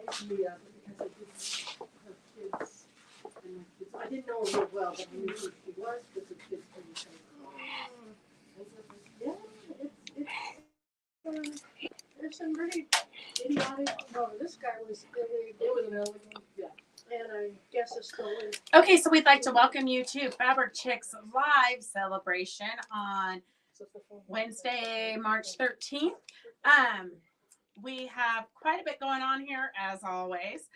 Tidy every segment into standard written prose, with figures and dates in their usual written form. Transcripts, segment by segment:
idea because I didn't have kids. And I didn't know her real well, but I knew who she was because the kids couldn't say, yeah, there's some pretty idiotic. No, this guy was illegal. It was an illegal. Yeah. And I guess it still is. Okay, so we'd like to welcome you to Fabric Chicks live celebration on Wednesday, March 13th. We have quite a bit going on here, as always.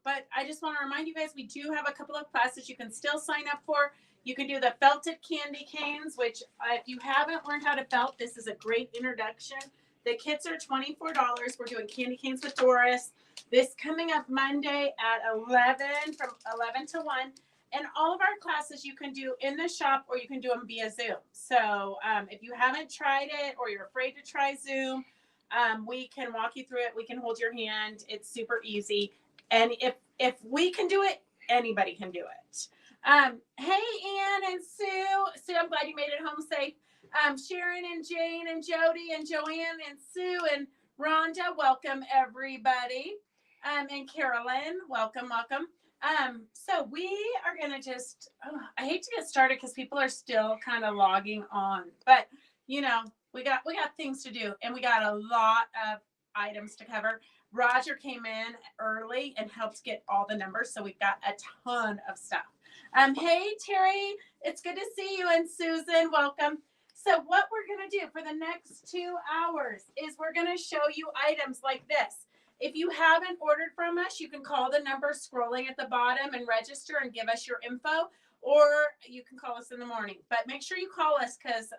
But I just want to remind you guys, we do have a couple of classes you can still sign up for. You can do the felted candy canes, which if you haven't learned how to felt, this is a great introduction. The kits are $24. We're doing candy canes with Doris. This coming up Monday at 11, from 11 to 1. And all of our classes you can do in the shop or you can do them via Zoom. So if you haven't tried it or you're afraid to try Zoom, we can walk you through it. We can hold your hand. It's super easy. And if we can do it, anybody can do it. Hey, Ann and Sue. Sue, I'm glad you made it home safe. Sharon and Jane and Jody and Joanne and Sue and Rhonda, welcome everybody. And Carolyn, welcome. So we are going to just, I hate to get started because people are still kind of logging on, but you know, we got things to do and we got a lot of items to cover. Roger came in early and helped get all the numbers. So we've got a ton of stuff. Hey, Terry, it's good to see you. And Susan, welcome. So what we're going to do for the next 2 hours is we're going to show you items like this. If you haven't ordered from us, you can call the number scrolling at the bottom and register and give us your info, or you can call us in the morning. But make sure you call us because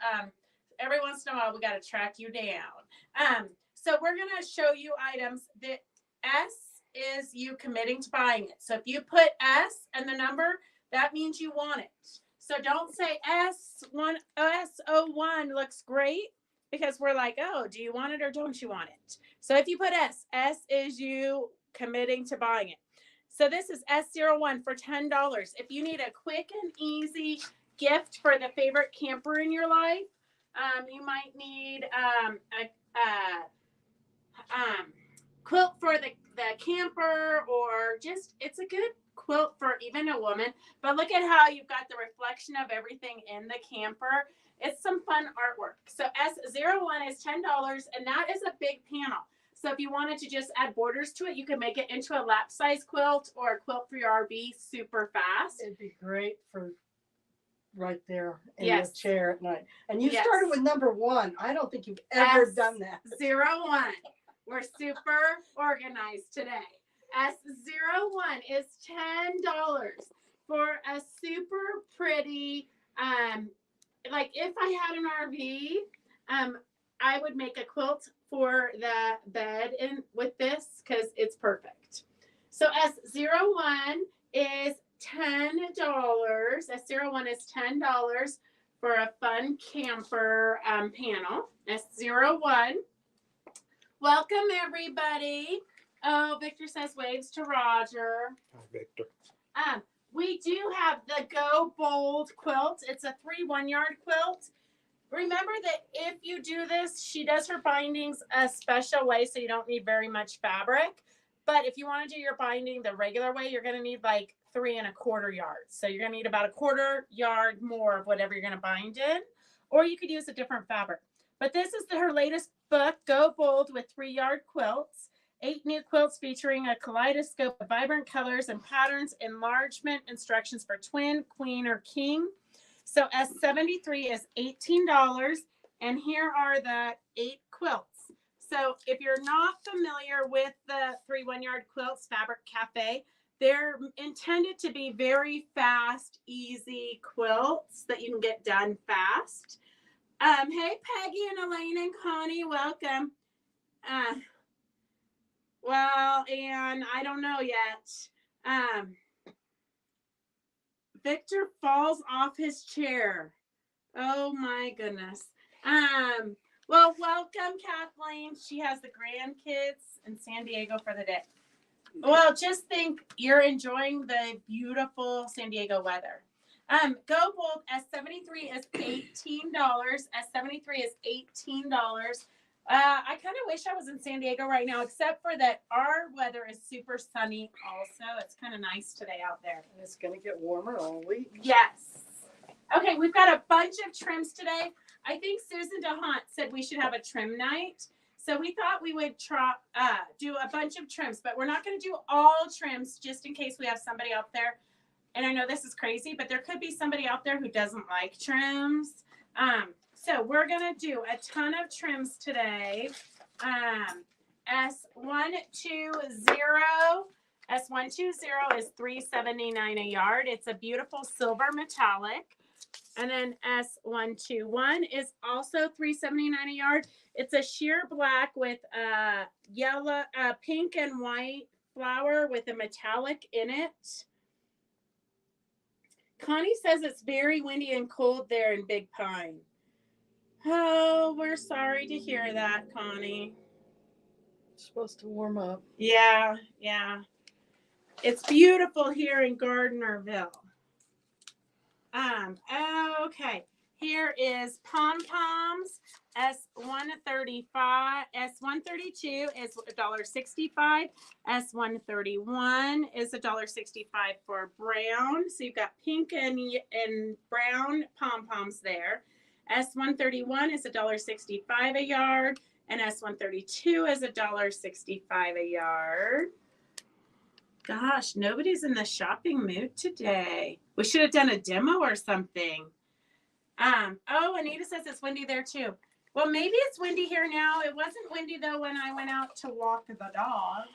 every once in a while we got to track you down. So we're going to show you items. The S is you committing to buying it. So if you put S and the number, that means you want it. So don't say S01 looks great because we're like, oh, do you want it or don't you want it? So if you put S is you committing to buying it. So this is S01 for $10. If you need a quick and easy gift for the favorite camper in your life, you might need a quilt for the camper, or just, it's a good quilt for even a woman. But look at how you've got the reflection of everything in the camper. It's some fun artwork. So S01 is $10, and that is a big panel. So if you wanted to just add borders to it, you can make it into a lap size quilt or a quilt for your RV super fast. It'd be great for right there in the chair at night. And you started with number 1. I don't think you've ever done that. S01. We're super organized today. S01 is $10 for a super pretty, like if I had an RV, I would make a quilt for the bed with this because it's perfect. So S01 is $10. S01 is $10 for a fun camper panel. S01. Welcome, everybody. Oh, Victor says waves to Roger. Hi, Victor. We do have the Go Bold quilt. It's a 3 1-yard quilt. Remember that if you do this, she does her bindings a special way, so you don't need very much fabric. But if you want to do your binding the regular way, you're going to need like 3 1/4 yards. So you're going to need about 1/4 yard more of whatever you're going to bind in. Or you could use a different fabric. But this is her latest book, Go Bold with 3-yard quilts. 8 new quilts featuring a kaleidoscope of vibrant colors and patterns, enlargement instructions for twin, queen, or king. So S73 is $18, and here are the 8 quilts. So if you're not familiar with the 3 1-yard quilts, Fabric Cafe, they're intended to be very fast, easy quilts that you can get done fast. Hey, Peggy and Elaine and Connie, welcome. Well, and I don't know yet. Victor falls off his chair. Oh my goodness. Well, welcome, Kathleen. She has the grandkids in San Diego for the day. Well, just think you're enjoying the beautiful San Diego weather. Go Bold S73 is $18. S73 is $18. I kind of wish I was in San Diego right now, except for that our weather is super sunny also. It's kind of nice today out there. And it's going to get warmer all week. Yes. Okay, we've got a bunch of trims today. I think Susan DeHunt said we should have a trim night. So we thought we would try do a bunch of trims, but we're not going to do all trims just in case we have somebody out there. And I know this is crazy, but there could be somebody out there who doesn't like trims. So we're going to do a ton of trims today. S120 is $3.79 a yard. It's a beautiful silver metallic. And then S121 is also $3.79 a yard. It's a sheer black with yellow, pink and white flower with a metallic in it. Connie says it's very windy and cold there in Big Pine. Oh, we're sorry to hear that, Connie. It's supposed to warm up. Yeah. It's beautiful here in Gardnerville. Okay. Here is pom-poms. S132 is $1.65. S131 is $1.65 for brown. So you've got pink and brown pom-poms there. S131 is $1.65 a yard, and S132 is $1.65 a yard. Gosh, nobody's in the shopping mood today. We should have done a demo or something. Oh, Anita says it's windy there too. Well, maybe it's windy here now. It wasn't windy though when I went out to walk the dog.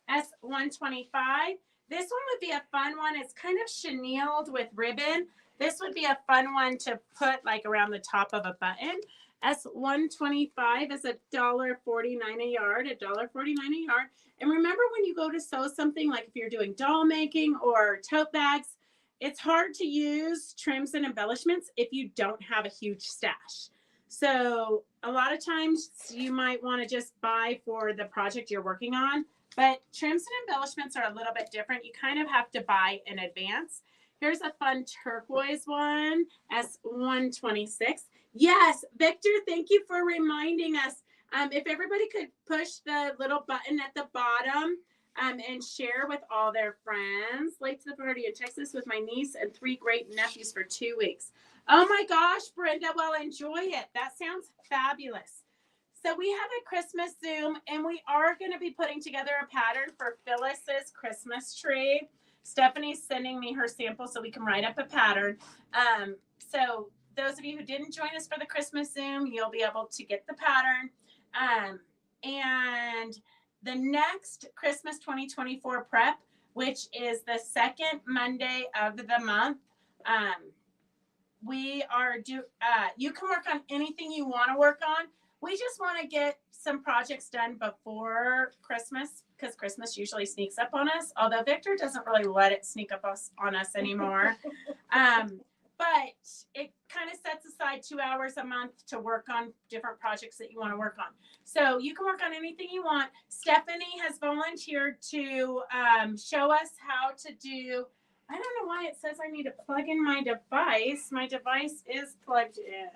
S125. This one would be a fun one. It's kind of chenilled with ribbon. This would be a fun one to put like around the top of a button. S125 is $1.49 a yard, $1.49 a yard. And remember when you go to sew something, like if you're doing doll making or tote bags, it's hard to use trims and embellishments if you don't have a huge stash. So a lot of times you might want to just buy for the project you're working on, but trims and embellishments are a little bit different. You kind of have to buy in advance. Here's a fun turquoise one, S126. Yes, Victor, thank you for reminding us. If everybody could push the little button at the bottom and share with all their friends. Late to the party in Texas with my niece and 3 great nephews for 2 weeks. Oh my gosh, Brenda, well, enjoy it. That sounds fabulous. So we have a Christmas Zoom, and we are going to be putting together a pattern for Phyllis's Christmas tree. Stephanie's sending me her sample so we can write up a pattern. So those of you who didn't join us for the Christmas Zoom, you'll be able to get the pattern. And the next Christmas 2024 prep, which is the second Monday of the month, we are you can work on anything you want to work on. We just want to get some projects done before Christmas because Christmas usually sneaks up on us, although Victor doesn't really let it sneak up on us anymore. But it kind of sets aside 2 hours a month to work on different projects that you want to work on. So you can work on anything you want. Stephanie has volunteered to show us how to do, I don't know why it says I need to plug in my device. My device is plugged in.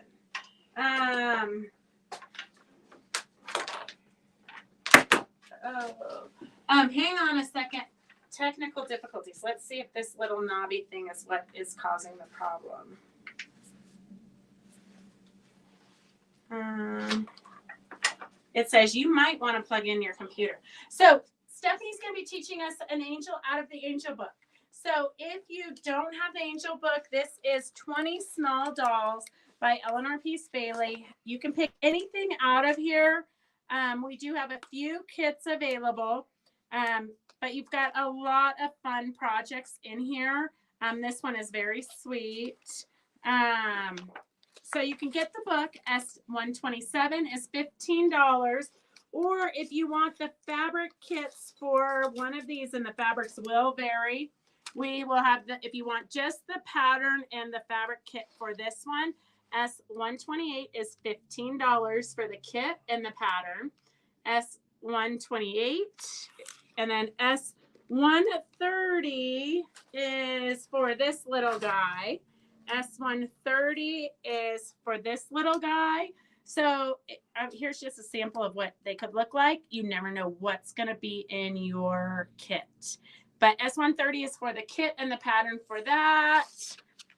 Hang on a second. Technical difficulties. Let's see if this little knobby thing is what is causing the problem. It says you might want to plug in your computer. So Stephanie's going to be teaching us an angel out of the angel book. So if you don't have the angel book, this is 20 Small Dolls by Eleanor Peace Bailey. You can pick anything out of here. We do have a few kits available. But you've got a lot of fun projects in here. This one is very sweet. So you can get the book. S127 is $15. Or if you want the fabric kits for one of these, and the fabrics will vary, we will have if you want just the pattern and the fabric kit for this one, S128 is $15 for the kit and the pattern. S128. And then S130 is for this little guy. S130 is for this little guy. So here's just a sample of what they could look like. You never know what's going to be in your kit. But S130 is for the kit and the pattern for that.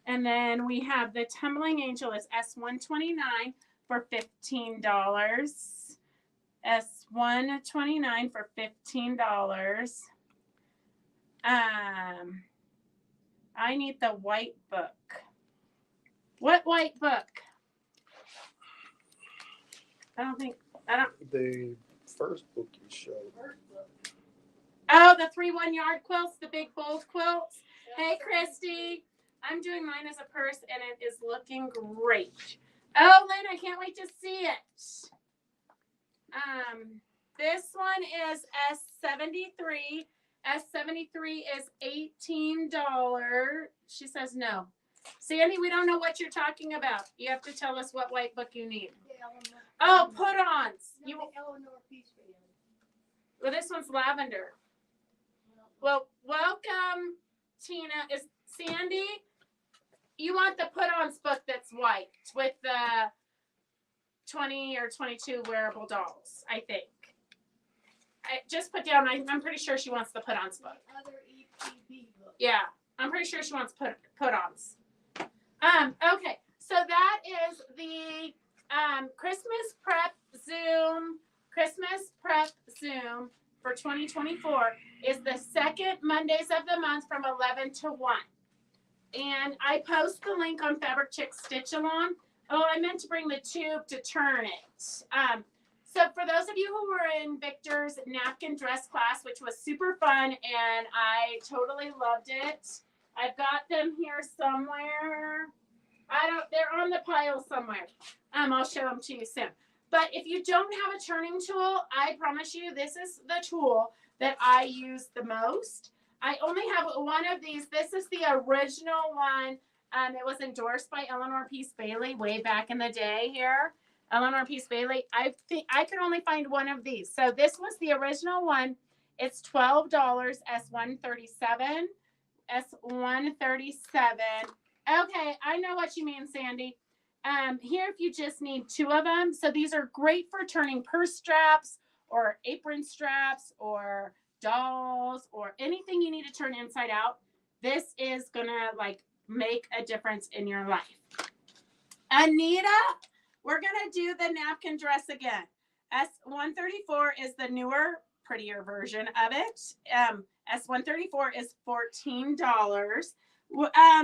And then we have the Tumbling Angel is S129 for $15. S129 for $15. I need the white book. What white book? The first book you showed. Oh, the 3 1-yard quilts, the big bold quilts. Hey, Christy. I'm doing mine as a purse, and it is looking great. Oh, Lynn, I can't wait to see it. This one is S73. S73 is $18. She says no. Sandy, we don't know what you're talking about. You have to tell us what white book you need. Oh, put-ons. Well, this one's lavender. Well, welcome, Tina. Is Sandy? You want the put-ons book that's white with the 20 or 22 wearable dolls, I think. I just put down, I'm pretty sure she wants the put-ons book. Yeah, I'm pretty sure she wants put-ons. Okay, so that is the Christmas Prep Zoom for 2024 is the second Mondays of the month from 11 to 1. And I post the link on Fabric Chick Stitch Along. Oh, I meant to bring the tube to turn it. So for those of you who were in Victor's napkin dress class, which was super fun, and I totally loved it. I've got them here somewhere. They're on the pile somewhere. I'll show them to you soon. But if you don't have a turning tool, I promise you this is the tool that I use the most. I only have one of these. This is the original one. It was endorsed by Eleanor Peace Bailey way back in the day here. Eleanor Peace Bailey. I think I could only find one of these. So this was the original one. It's $12, S137. S137. Okay, I know what you mean, Sandy. Here, if you just need 2 of them. So these are great for turning purse straps or apron straps or dolls or anything you need to turn inside out. This is gonna make a difference in your life. Anita, we're gonna do the napkin dress again. S134 is the newer, prettier version of it. S134 is $14.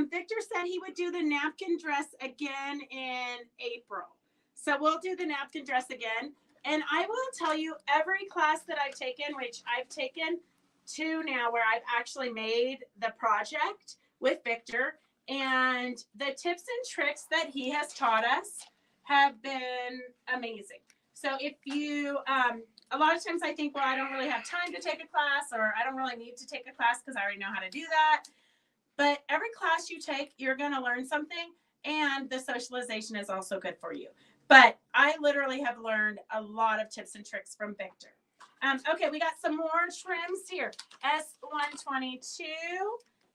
Victor said he would do the napkin dress again in April. So we'll do the napkin dress again. And I will tell you, every class that I've taken, which I've taken 2 now where I've actually made the project with Victor, and the tips and tricks that he has taught us have been amazing. So if you, a lot of times I think, well, I don't really have time to take a class, or I don't really need to take a class because I already know how to do that. But every class you take, you're going to learn something, and the socialization is also good for you. But I literally have learned a lot of tips and tricks from Victor. Okay, we got some more trims here. S122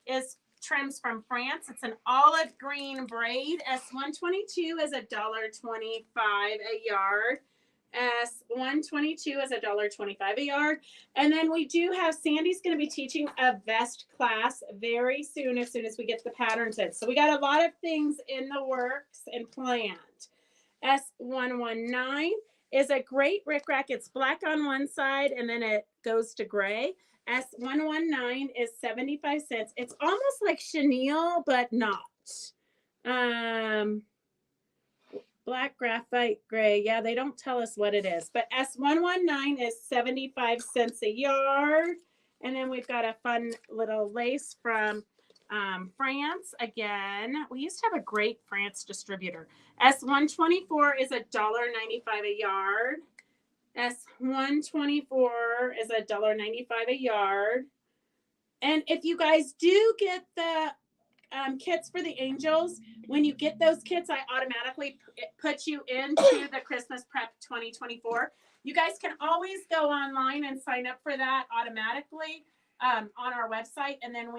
is trims from France. It's an olive green braid. S122 is $1.25 a yard. S122 is $1.25 a yard. And then we do have, Sandy's going to be teaching a vest class very soon as we get the patterns in. So we got a lot of things in the works and planned. S119 is a great rickrack. It's black on one side and then it goes to gray. S119 is 75 cents. It's almost like chenille, but not. Black, graphite, gray. Yeah, they don't tell us what it is. But S119 is 75 cents a yard. And then we've got a fun little lace from France. Again, we used to have a great France distributor. S124 is $1.95 a yard. S124 is $1.95 a yard. And if you guys do get the kits for the angels, when you get those kits, I automatically put you into the Christmas Prep 2024. You guys can always go online and sign up for that automatically on our website, and then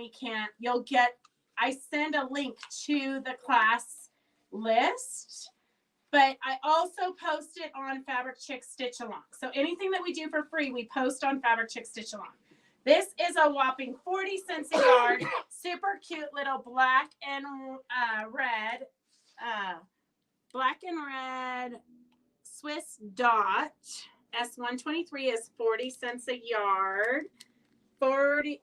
I send a link to the class list, But I also post it on Fabric Chick Stitch Along. So anything that we do for free, we post on Fabric Chick Stitch Along. This is a whopping 40 cents a yard. Super cute little black and red Swiss dot. S123 is 40 cents a yard. 40.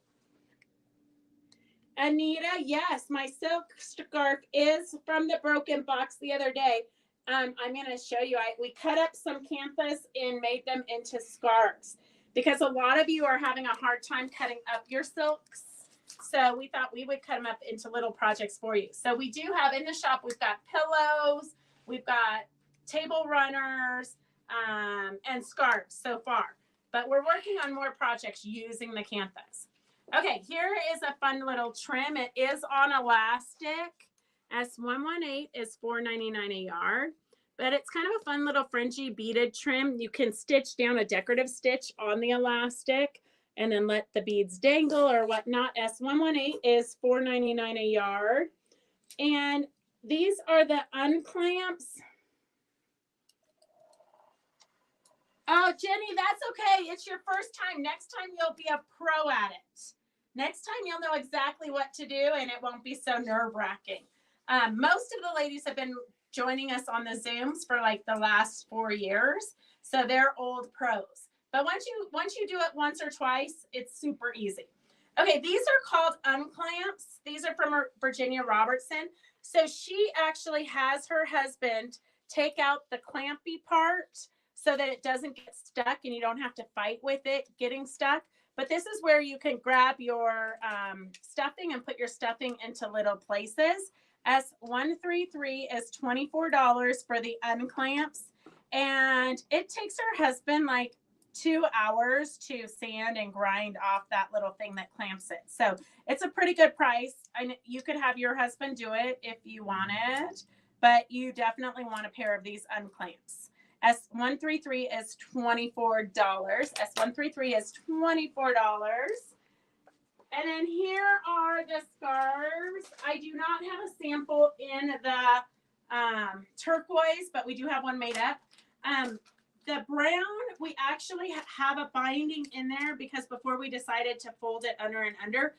Anita, yes, my silk scarf is from the broken box the other day. I'm going to show you. We cut up some canvas and made them into scarves because a lot of you are having a hard time cutting up your silks. So we thought we would cut them up into little projects for you. So we do have in the shop, we've got pillows, we've got table runners, and scarves so far. But we're working on more projects using the canvas. Okay, here is a fun little trim. It is on elastic. S118 is $4.99 a yard. But it's kind of a fun little fringy beaded trim. You can stitch down a decorative stitch on the elastic and then let the beads dangle or whatnot. S118 is $4.99 a yard. And these are the unclamps. Oh, Jenny, that's okay. It's your first time. Next time you'll be a pro at it. Next time you'll know exactly what to do and it won't be so nerve-wracking. Most of the ladies have been joining us on the Zooms for like the last 4 years. So they're old pros. But once you do it once or twice, it's super easy. Okay, these are called unclamps. These are from Virginia Robertson. So she actually has her husband take out the clampy part so that it doesn't get stuck and you don't have to fight with it getting stuck. But this is where you can grab your stuffing and put your stuffing into little places. S133 is $24 for the unclamps. And it takes her husband like 2 hours to sand and grind off that little thing that clamps it. So it's a pretty good price. And you could have your husband do it if you wanted, but you definitely want a pair of these unclamps. S133 is $24. S133 is $24. And then here are the scarves. I do not have a sample in the turquoise, but we do have one made up. The brown, we actually have a binding in there because before we decided to fold it under and under,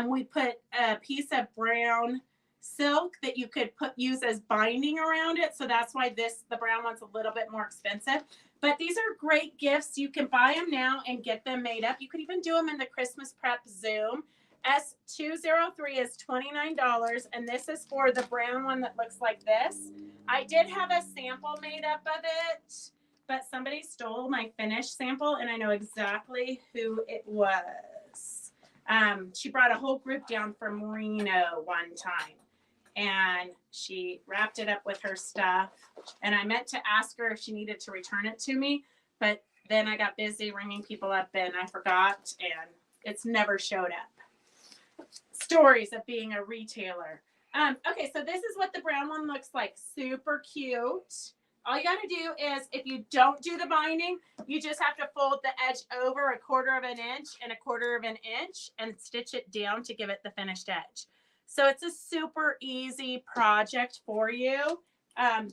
we put a piece of brown silk that you could use as binding around it. So that's why the brown one's a little bit more expensive. But these are great gifts. You can buy them now and get them made up. You could even do them in the Christmas Prep Zoom. S203 is $29, and this is for the brown one that looks like this. I did have a sample made up of it, but somebody stole my finished sample, and I know exactly who it was. She brought a whole group down from Reno one time, and she wrapped it up with her stuff. And I meant to ask her if she needed to return it to me, but then I got busy ringing people up, and I forgot, and it's never showed up. Stories of being a retailer. Okay, so this is what the brown one looks like. Super cute. All you got to do is, if you don't do the binding, you just have to fold the edge over 1/4 of an inch and 1/4 of an inch and stitch it down to give it the finished edge. So it's a super easy project for you.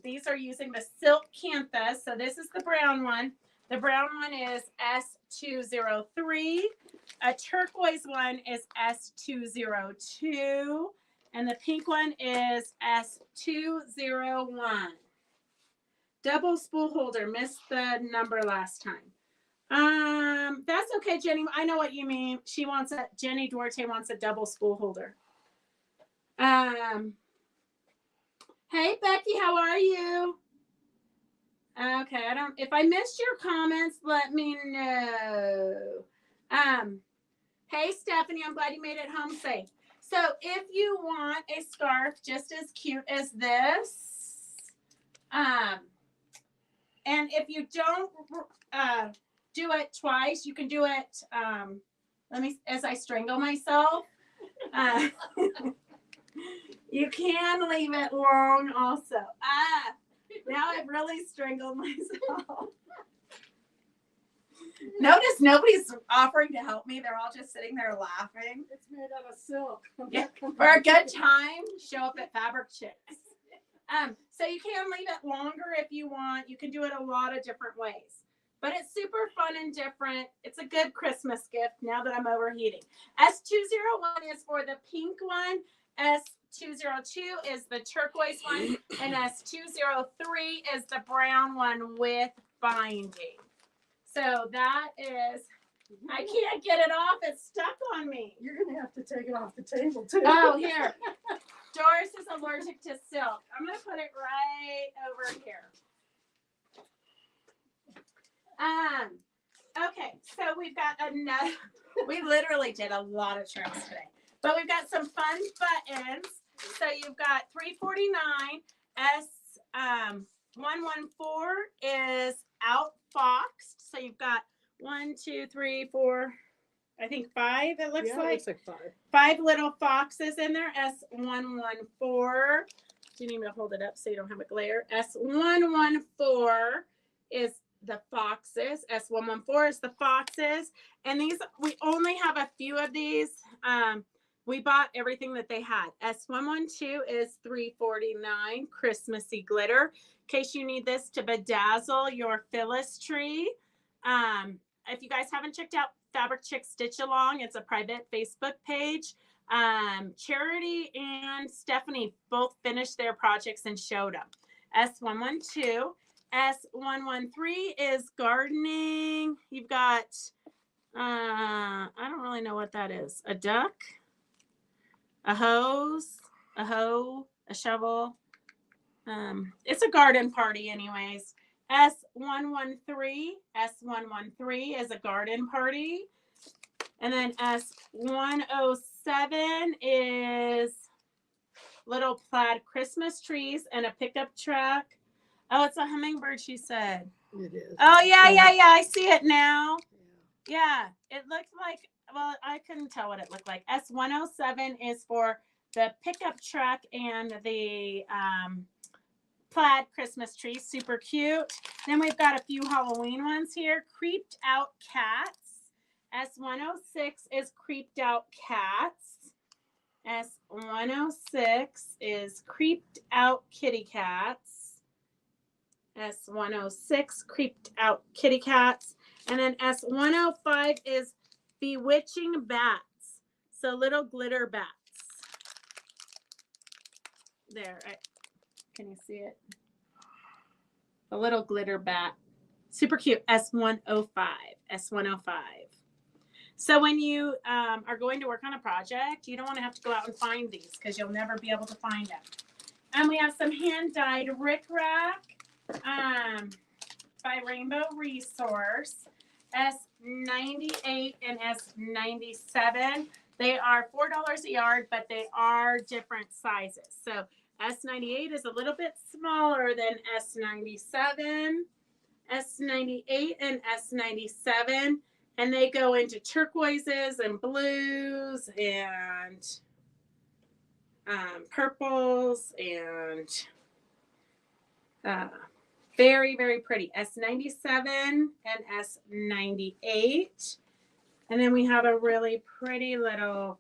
These are using the silk canvas. So this is the brown one. The brown one is S203. A turquoise one is S202. And the pink one is S201. Double spool holder. Missed the number last time. That's okay, Jenny. I know what you mean. Jenny Duarte wants a double spool holder. Hey, Becky, how are you? Okay, if I missed your comments, let me know. Hey, Stephanie, I'm glad you made it home safe. So if you want a scarf just as cute as this, and if you don't do it twice, you can do it, as I strangle myself. You can leave it long also. Now I've really strangled myself. Notice nobody's offering to help me. They're all just sitting there laughing. It's made out of silk. Yeah. For a good time, show up at Fabric Chicks. So you can leave it longer if you want. You can do it a lot of different ways. But it's super fun and different. It's a good Christmas gift now that I'm overheating. S201 is for the pink one. S202 is the turquoise one. And S203 is the brown one with binding. So that is, I can't get it off. It's stuck on me. You're going to have to take it off the table, too. Oh, here. Doris is allergic to silk. I'm going to put it right over here. Okay, so we've got another, we literally did a lot of trims today, but we've got some fun buttons. So you've got 349 S114 is outfoxed. So you've got 1, 2, 3, 4, I think 5, it looks like. It looks like 5. 5 little foxes in there. S114. Do you need me to hold it up so you don't have a glare? S114 is the foxes. S114 is the foxes. And these, we only have a few of these. We bought everything that they had. S112 is $349, Christmassy glitter. In case you need this to bedazzle your Phyllis tree. If you guys haven't checked out Fabric Chick Stitch Along, it's a private Facebook page. Charity and Stephanie both finished their projects and showed them. S112. S113 is gardening. You've got, I don't really know what that is. A duck, a hose, a hoe, a shovel. It's a garden party anyways. S113 is a garden party. And then S107 is little plaid Christmas trees and a pickup truck. Oh, it's a hummingbird, she said. It is. Oh, yeah. I see it now. Yeah, it looks like, well, I couldn't tell what it looked like. S107 is for the pickup truck and the plaid Christmas tree. Super cute. Then we've got a few Halloween ones here. Creeped out cats. S106 is creeped out cats. S106 is creeped out kitty cats. S106 creeped out kitty cats. And then S105 is bewitching bats. So little glitter bats. There. Can you see it? A little glitter bat. Super cute. S105. S105. So when you are going to work on a project, you don't want to have to go out and find these because you'll never be able to find them. And we have some hand-dyed rickrack by Rainbow Resource. S98 and S97. They are $4 a yard, but they are different sizes. So S98 is a little bit smaller than S97. S98 and S97. And they go into turquoises and blues and purples and very, very pretty. S97 and S98. And then we have a really pretty little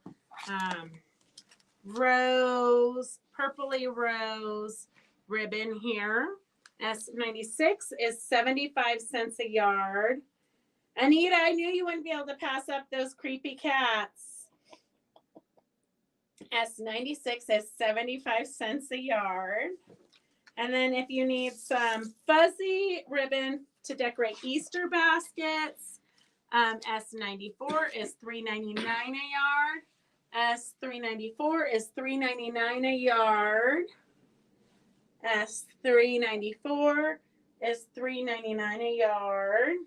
rose, purpley rose ribbon here. S96 is 75 cents a yard. Anita, I knew you wouldn't be able to pass up those creepy cats. S96 is 75 cents a yard. And then if you need some fuzzy ribbon to decorate Easter baskets, S94 is $3.99 a yard. S394 is $3.99 a yard. S394 is $3.99 a yard.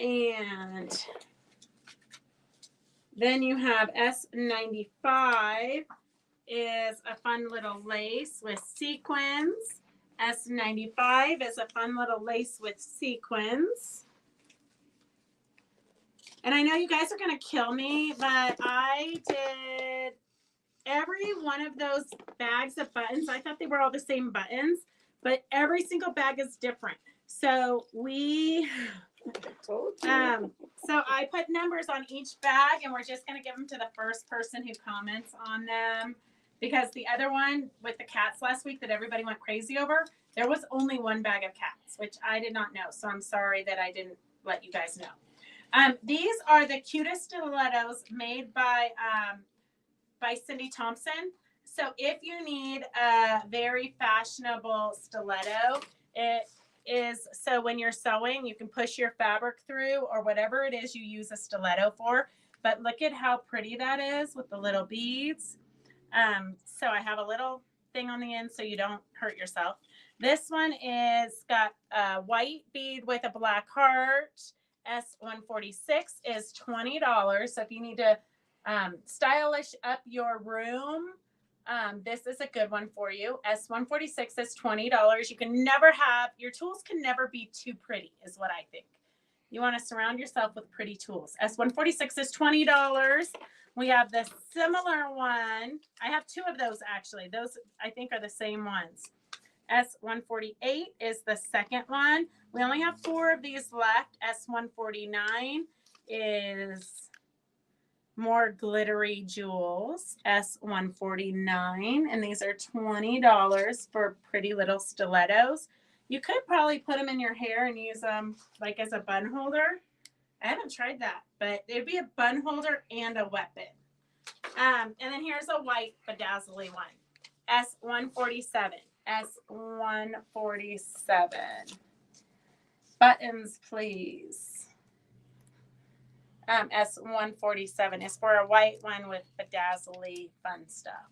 And then you have S95 is a fun little lace with sequins. S95 is a fun little lace with sequins. And I know you guys are going to kill me, but I did every one of those bags of buttons. I thought they were all the same buttons, but every single bag is different. So so I put numbers on each bag, and we're just going to give them to the first person who comments on them. because the other one with the cats last week that everybody went crazy over, there was only one bag of cats, which I did not know. So I'm sorry that I didn't let you guys know. These are the cutest stilettos made by Cindy Thompson. So if you need a very fashionable stiletto, it is so when you're sewing, you can push your fabric through or whatever it is you use a stiletto for. But look at how pretty that is with the little beads. So I have a little thing on the end so you don't hurt yourself. This one is got a white bead with a black heart. S146 is $20. So if you need to stylish up your room, this is a good one for you. S146 is $20. You can never have, your tools can never be too pretty is what I think. You want to surround yourself with pretty tools. S146 is $20. We have the similar one. I have two of those actually. Those I think are the same ones. S148 is the second one. We only have 4 of these left. S149 is more glittery jewels. S149, and these are $20 for pretty little stilettos. You could probably put them in your hair and use them like as a bun holder. I haven't tried that, but it'd be a bun holder and a weapon. And then here's a white bedazzly one. S147. S147. Buttons, please. S147 is for a white one with bedazzly fun stuff.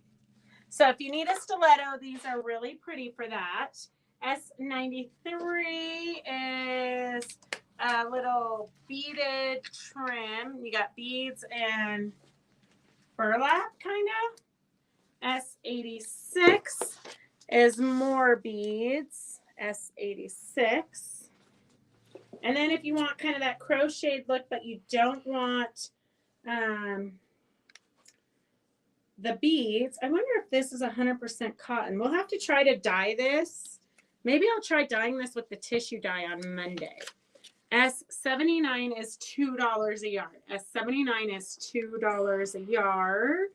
So if you need a stiletto, these are really pretty for that. S93 is a little beaded trim. You got beads and burlap, kind of. S86 is more beads. S86. And then if you want kind of that crocheted look, but you don't want the beads, I wonder if this is 100% cotton. We'll have to try to dye this. Maybe I'll try dyeing this with the tissue dye on Monday. S79 is $2 a yard. S79 is $2 a yard.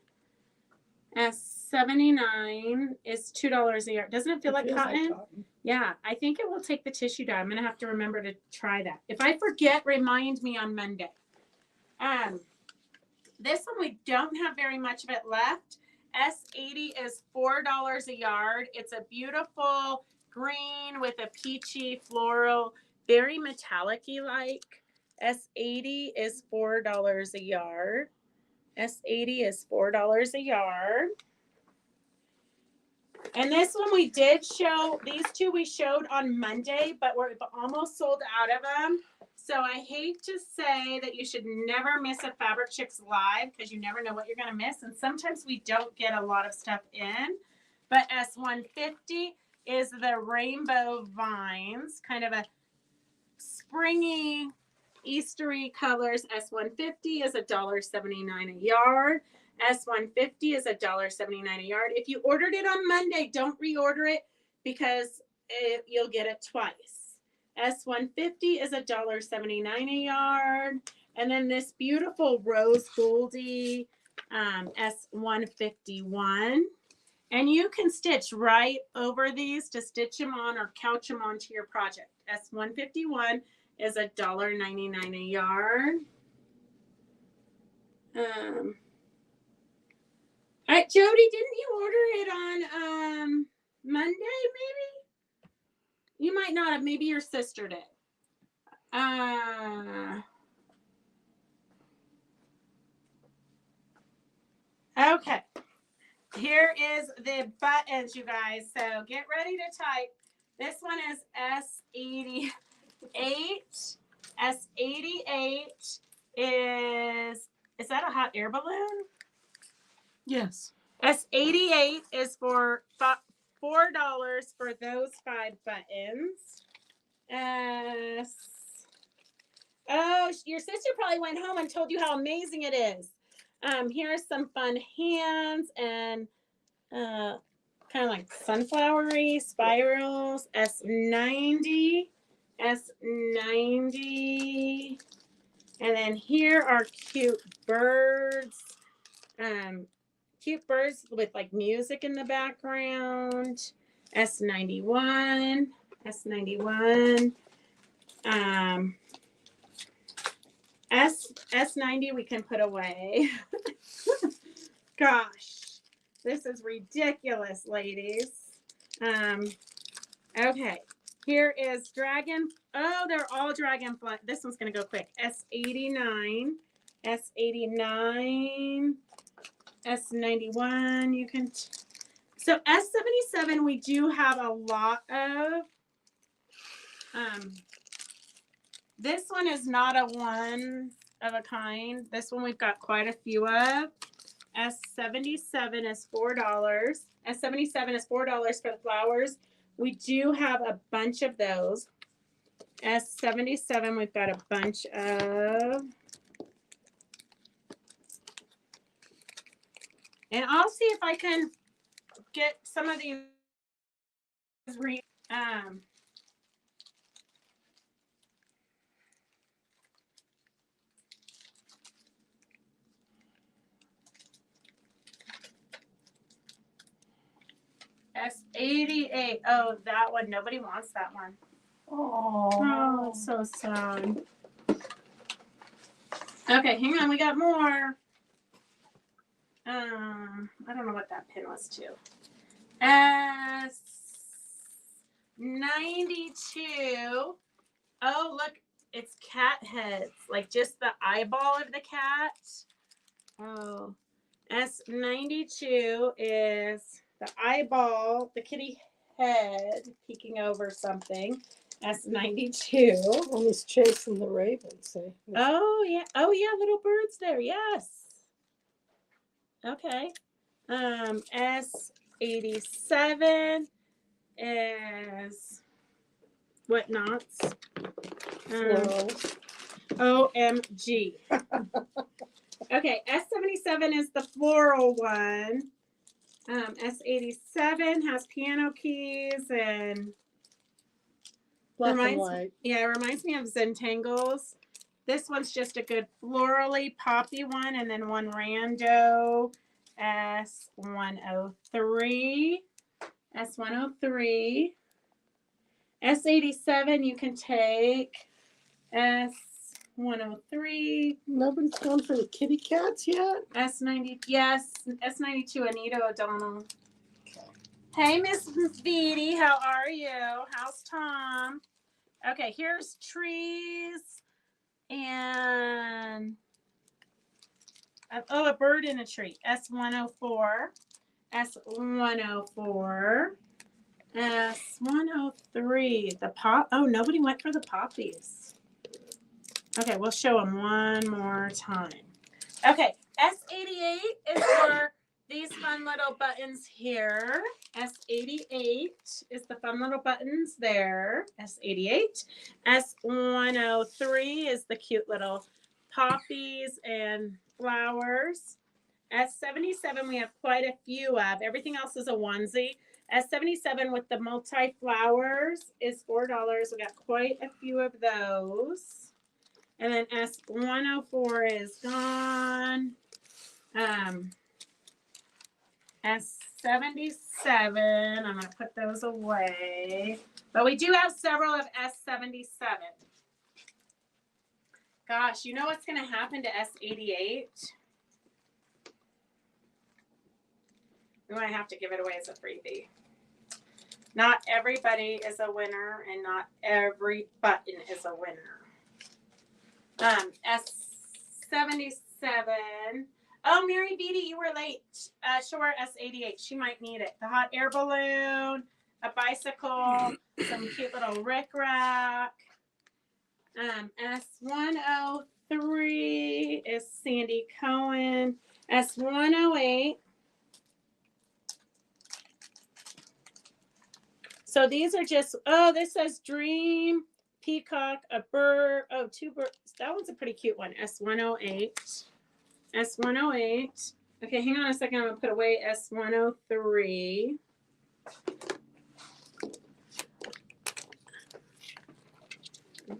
S79 is $2 a yard. Doesn't it feel like cotton? Yeah, I think it will take the tissue dye. I'm going to have to remember to try that. If I forget, remind me on Monday. This one, we don't have very much of it left. S80 is $4 a yard. It's a beautiful green with a peachy floral, very metallic-y like. S80 is $4 a yard. S80 is $4 a yard. And this one we did show, these two we showed on Monday, but we're almost sold out of them. So I hate to say that you should never miss a Fabric Chicks live because you never know what you're going to miss. And sometimes we don't get a lot of stuff in. But S150 is the rainbow vines, kind of a springy, Eastery colors. S150 is $1.79 a yard. S150 is $1.79 a yard. If you ordered it on Monday, don't reorder it because you'll get it twice. S150 is $1.79 a yard. And then this beautiful rose goldy S151. And you can stitch right over these to stitch them on or couch them onto your project. S151 is $1.99 a yard. All right, Jody, didn't you order it on Monday, maybe? You might not have. Maybe your sister did. Okay. Here is the buttons, you guys. So get ready to type. This one is S88. S88 is that a hot air balloon? Yes. S88 is for $4 for those 5 buttons. Oh, your sister probably went home and told you how amazing it is. Here's some fun hands and kind of like sunflowery spirals. S90. S90. And then here are cute birds. cute birds with like music in the background. S91. S91. S90 we can put away. Gosh, this is ridiculous, ladies. Okay, here is dragon. Oh, they're all dragonfly. This one's gonna go quick. S89, S89, S91. You can. So S77 we do have a lot of. This one is not a one of a kind. This one we've got quite a few of. S77 is $4. S77 is $4 for the flowers. We do have a bunch of those. S77 we've got a bunch of. And I'll see if I can get some of these S88. Oh, that one. Nobody wants that one. Oh, it's so sad. Okay, hang on. We got more. I don't know what that pin was to. S92. Oh, look. It's cat heads. Like just the eyeball of the cat. Oh. S92 is the eyeball, the kitty head peeking over something. S92. And he's chasing the ravens. Eh? Oh yeah. Oh yeah, little birds there. Yes. Okay. S87 is whatnots. OMG. Okay, S77 is the floral one. S87 has piano keys and Black and white. Yeah, it reminds me of Zentangles. This one's just a good florally poppy one, and then one rando S103. S103. S87 you can take. S103. Nobody's gone for the kitty cats yet? S90, yes. S92, Anita O'Donnell. Hey, Miss Beatty, how are you? How's Tom? Okay, here's trees and a bird in a tree. S104, S104, S103. The pop. Oh, nobody went for the poppies. Okay, we'll show them one more time. Okay, S88 is for these fun little buttons here. S88 is the fun little buttons there. S88. S103 is the cute little poppies and flowers. S77 we have quite a few of. Everything else is a onesie. S77 with the multi-flowers is $4. We got quite a few of those. And then S104 is gone. S77, I'm going to put those away. But we do have several of S77. Gosh, you know what's going to happen to S88? We might have to give it away as a freebie. Not everybody is a winner, and not every button is a winner. S77. Oh, Mary Beatty, you were late. Show her S88. She might need it. The hot air balloon, a bicycle, some cute little rickrack. S103 is Sandy Cohen. S108. So these are just, oh, this says dream, peacock, a bird. Oh, two birds. That one's a pretty cute one. S108. S108. Okay, hang on a second. I'm going to put away S103.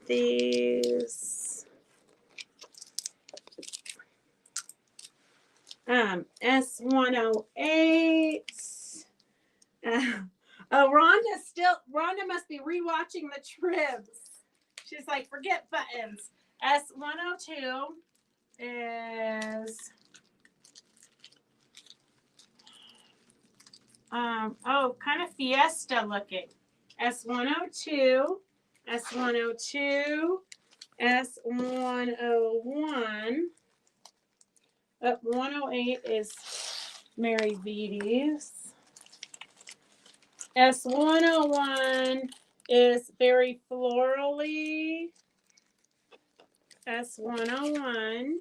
These. S108. Rhonda must be rewatching the Tribs. She's like, forget buttons. S102 is kind of Fiesta looking. S102, S102, S101. 108 is Mary Beatty's. S101 is very florally. S101.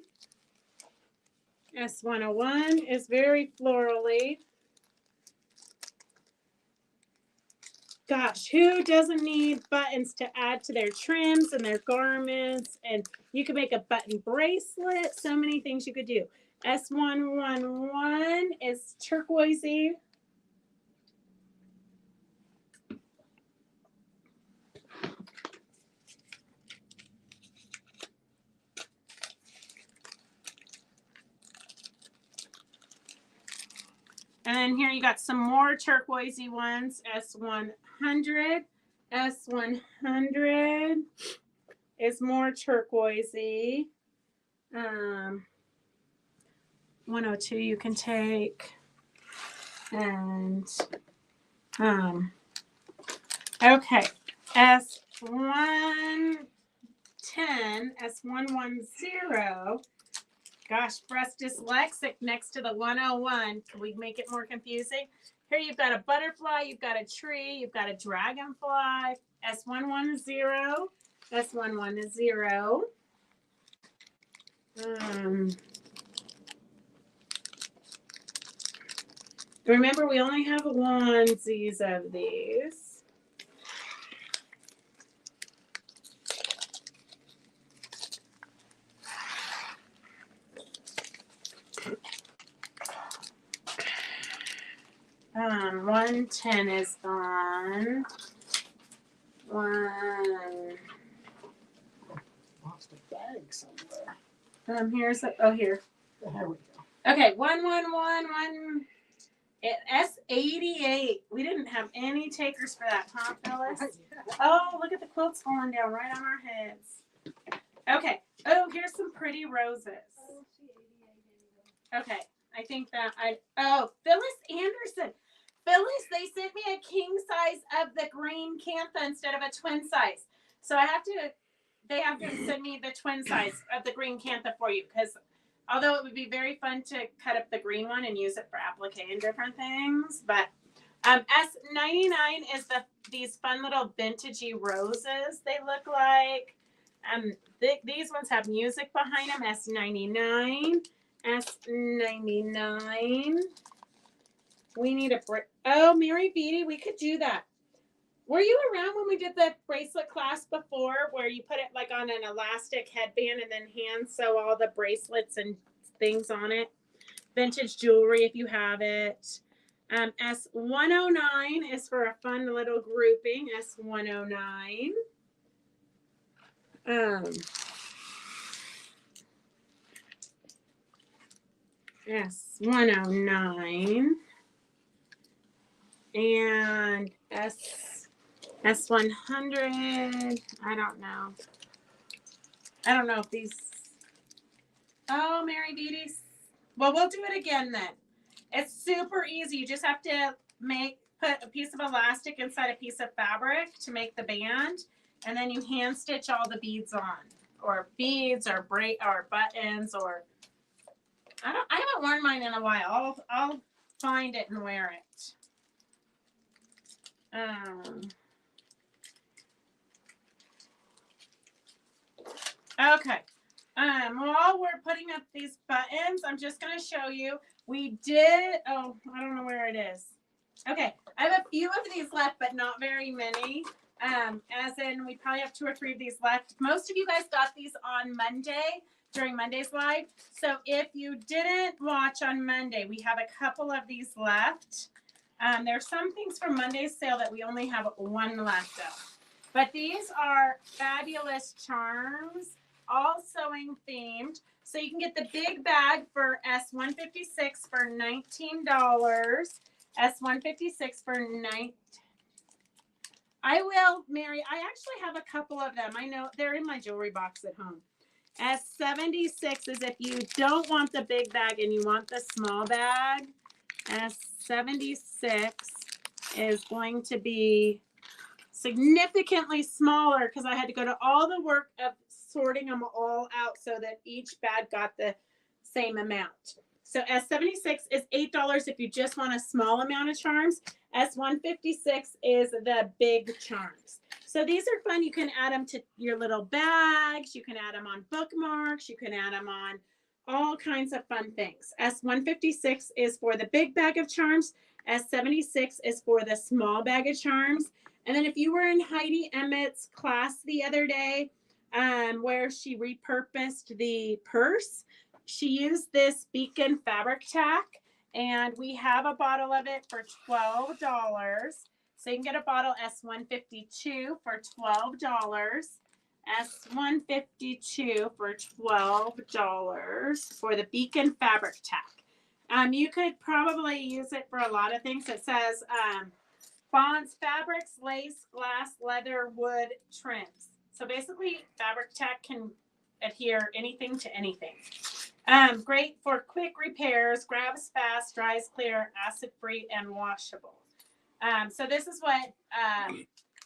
S101 is very florally. Gosh, who doesn't need buttons to add to their trims and their garments? And you could make a button bracelet. So many things you could do. S111 is turquoisey. And then here you got some more turquoisey ones. S100. S100 is more turquoisey. 102 you can take. And okay. S110, S110. Gosh, for us dyslexic next to the 101, can we make it more confusing? Here you've got a butterfly, you've got a tree, you've got a dragonfly. S110, S110. Remember, we only have onesies of these. Um, 110 is gone. Lost a bag somewhere. Here's here. There we go. Okay, 111. S88. We didn't have any takers for that, huh, Phyllis? Oh, look at the quilts falling down right on our heads. Okay. Oh, here's some pretty roses. Okay. I think that Phyllis Anderson. Phyllis, they sent me a king size of the green cantha instead of a twin size. So they have to send me the twin size of the green cantha for you, because although it would be very fun to cut up the green one and use it for applique and different things, but S99 is these fun little vintagey roses they look like. These ones have music behind them. S99. S99. We need a Mary Beatty, we could do that. Were you around when we did the bracelet class before, where you put it like on an elastic headband and then hand sew all the bracelets and things on it? Vintage jewelry, if you have it. S109 is for a fun little grouping. S109. S109. And S100. I don't know if these. Oh, Mary Beatty's. Well, we'll do it again then. It's super easy. You just have to put a piece of elastic inside a piece of fabric to make the band, and then you hand stitch all the beads on, or beads, or buttons, or I haven't worn mine in a while. I'll find it and wear it. Okay. While we're putting up these buttons, I'm just going to show you. I don't know where it is. Okay. I have a few of these left, but not very many. As in, we probably have 2 or 3 of these left. Most of you guys got these on Monday, during Monday's live. So if you didn't watch on Monday, we have a couple of these left. There's some things from Monday's sale that we only have 1 left of. But these are fabulous charms, all sewing themed. So you can get the big bag for S156 for $19. S156 for $19. I will, Mary. I actually have a couple of them. I know they're in my jewelry box at home. S76 is if you don't want the big bag and you want the small bag. S76 is going to be significantly smaller because I had to go to all the work of sorting them all out so that each bag got the same amount. So S76 is $8 if you just want a small amount of charms. S156 is the big charms. So these are fun. You can add them to your little bags. You can add them on bookmarks. You can add them on all kinds of fun things. S156 is for the big bag of charms. S76 is for the small bag of charms. And then if you were in Heidi Emmett's class the other day, where she repurposed the purse, she used this Beacon fabric tack, and we have a bottle of it for $12. So you can get a bottle S152 for $12. S152 for $12 for the Beacon fabric tack. You could probably use it for a lot of things. It says bonds, fabrics, lace, glass, leather, wood, trims. So basically, fabric tack can adhere anything to anything. Great for quick repairs, grabs fast, dries clear, acid-free, and washable. So this is what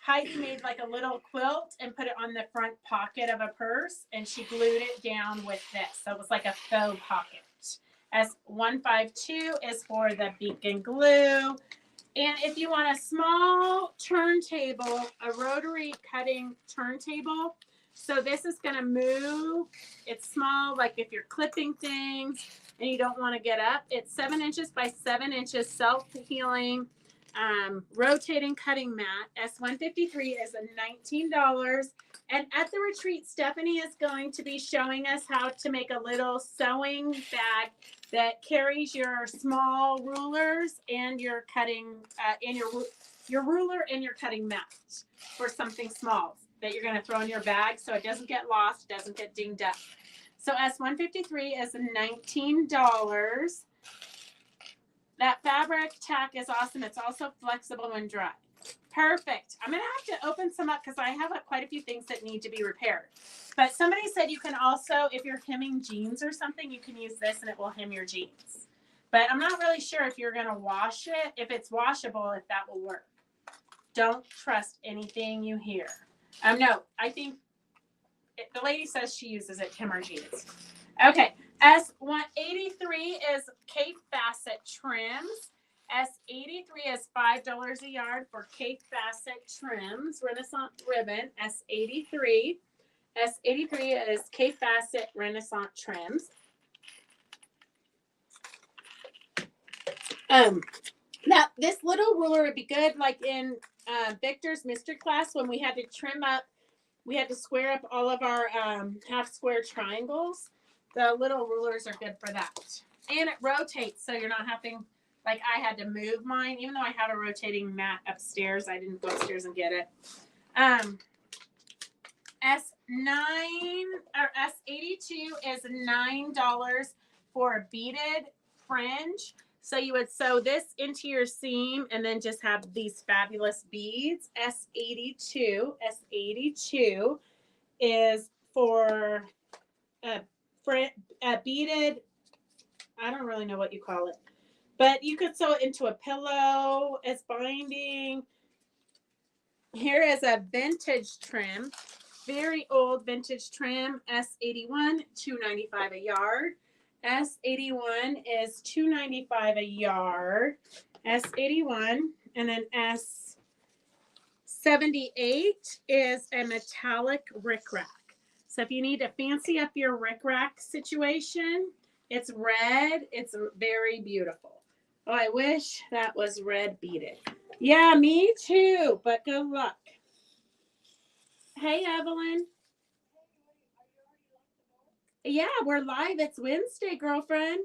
Heidi made, like a little quilt and put it on the front pocket of a purse, and she glued it down with this. So it was like a faux pocket. S152 is for the Beacon glue. And if you want a small turntable, a rotary cutting turntable, so this is going to move. It's small, like if you're clipping things and you don't want to get up. It's 7 inches by 7 inches, self-healing, rotating cutting mat. S153 is $19. And at the retreat, Stephanie is going to be showing us how to make a little sewing bag that carries your small rulers and your cutting, and your ruler and your cutting mat for something small that you're going to throw in your bag so it doesn't get lost, doesn't get dinged up. So S153 is $19. That fabric tack is awesome. It's also flexible when dry. Perfect. I'm going to have to open some up because I have quite a few things that need to be repaired. But somebody said you can also, if you're hemming jeans or something, you can use this and it will hem your jeans. But I'm not really sure if you're going to wash it, if it's washable, if that will work. Don't trust anything you hear. No, I think the lady says she uses it to hem her jeans. Okay. S183 is Cape Facet trims. S83 is $5 a yard for Cape Facet trims, Renaissance ribbon. S83 is Cape Facet Renaissance trims. Now this little ruler would be good, like in Victor's mystery class when we had to trim up, we had to square up all of our half square triangles. The little rulers are good for that, and it rotates, so you're not having. Like I had to move mine, even though I have a rotating mat upstairs. I didn't go upstairs and get it. S9 or S82 is $9 for a beaded fringe. So you would sew this into your seam and then just have these fabulous beads. S82 is for a beaded. I don't really know what you call it. But you could sew it into a pillow as binding. Here is a vintage trim, very old vintage trim, S81, $2.95 a yard. S81 is $2.95 a yard. S81, and then S78 is a metallic rickrack. So if you need to fancy up your rickrack situation, it's red. It's very beautiful. Oh, I wish that was red beaded. Yeah, me too, but good luck. Hey, Evelyn. Yeah, we're live. It's Wednesday, girlfriend.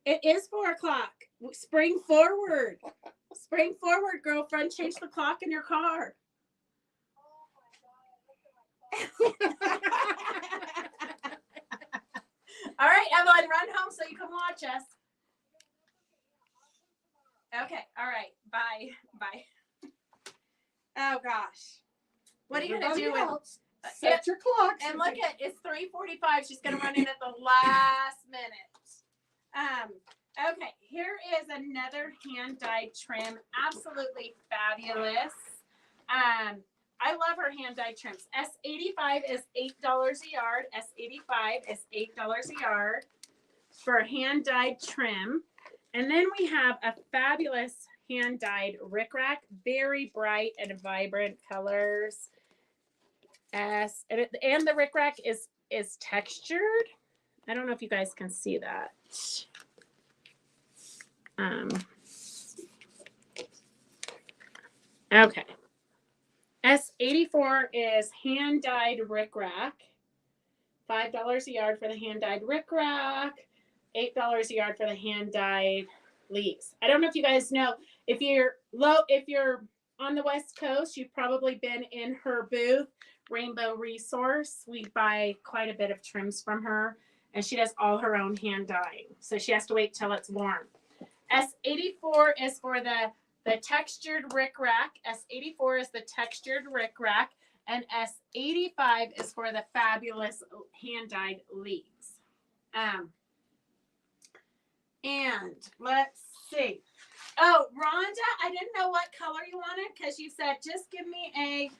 It is 4 o'clock. Spring forward. Spring forward, girlfriend. Change the clock in your car. All right, Evelyn, run home so you can watch us. Okay, all right. Bye. Bye. Oh, gosh. What are you going to do? Set your clocks. And look at, it's 3:45. She's going to run in at the last minute. Okay, here is another hand-dyed trim. Absolutely fabulous. I love her hand-dyed trims. S85 is $8 a yard. S85 is $8 a yard for hand-dyed trim. And then we have a fabulous hand-dyed rickrack. Very bright and vibrant colors. And the rickrack is textured. I don't know if you guys can see that. Okay. S84 is hand-dyed rickrack. $5 a yard for the hand-dyed rickrack. $8 a yard for the hand-dyed leaves. I don't know if you guys know, if you're on the West Coast, you've probably been in her booth, Rainbow Resource. We buy quite a bit of trims from her, and she does all her own hand dyeing. So she has to wait till it's warm. S84 is for the textured rickrack. S84 is the textured rickrack, and S85 is for the fabulous hand-dyed leaves. And let's see. Oh, Rhonda, I didn't know what color you wanted because you said just give me a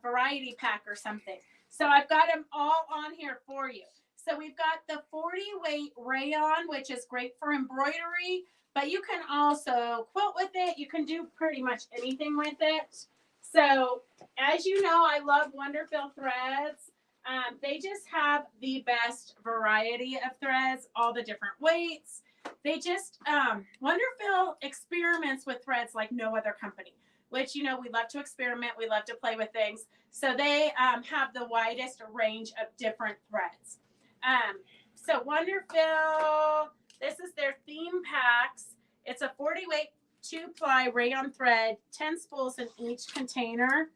variety pack or something. So I've got them all on here for you. So we've got the 40 weight rayon, which is great for embroidery, but you can also quilt with it. You can do pretty much anything with it. So as you know, I love Wonderful threads. They just have the best variety of threads, all the different weights. They just, Wonderful experiments with threads like no other company, which, you know, we love to experiment. We love to play with things. So they have the widest range of different threads. So Wonderful, this is their theme packs. It's a 40 weight 2-ply rayon thread, 10 spools in each container.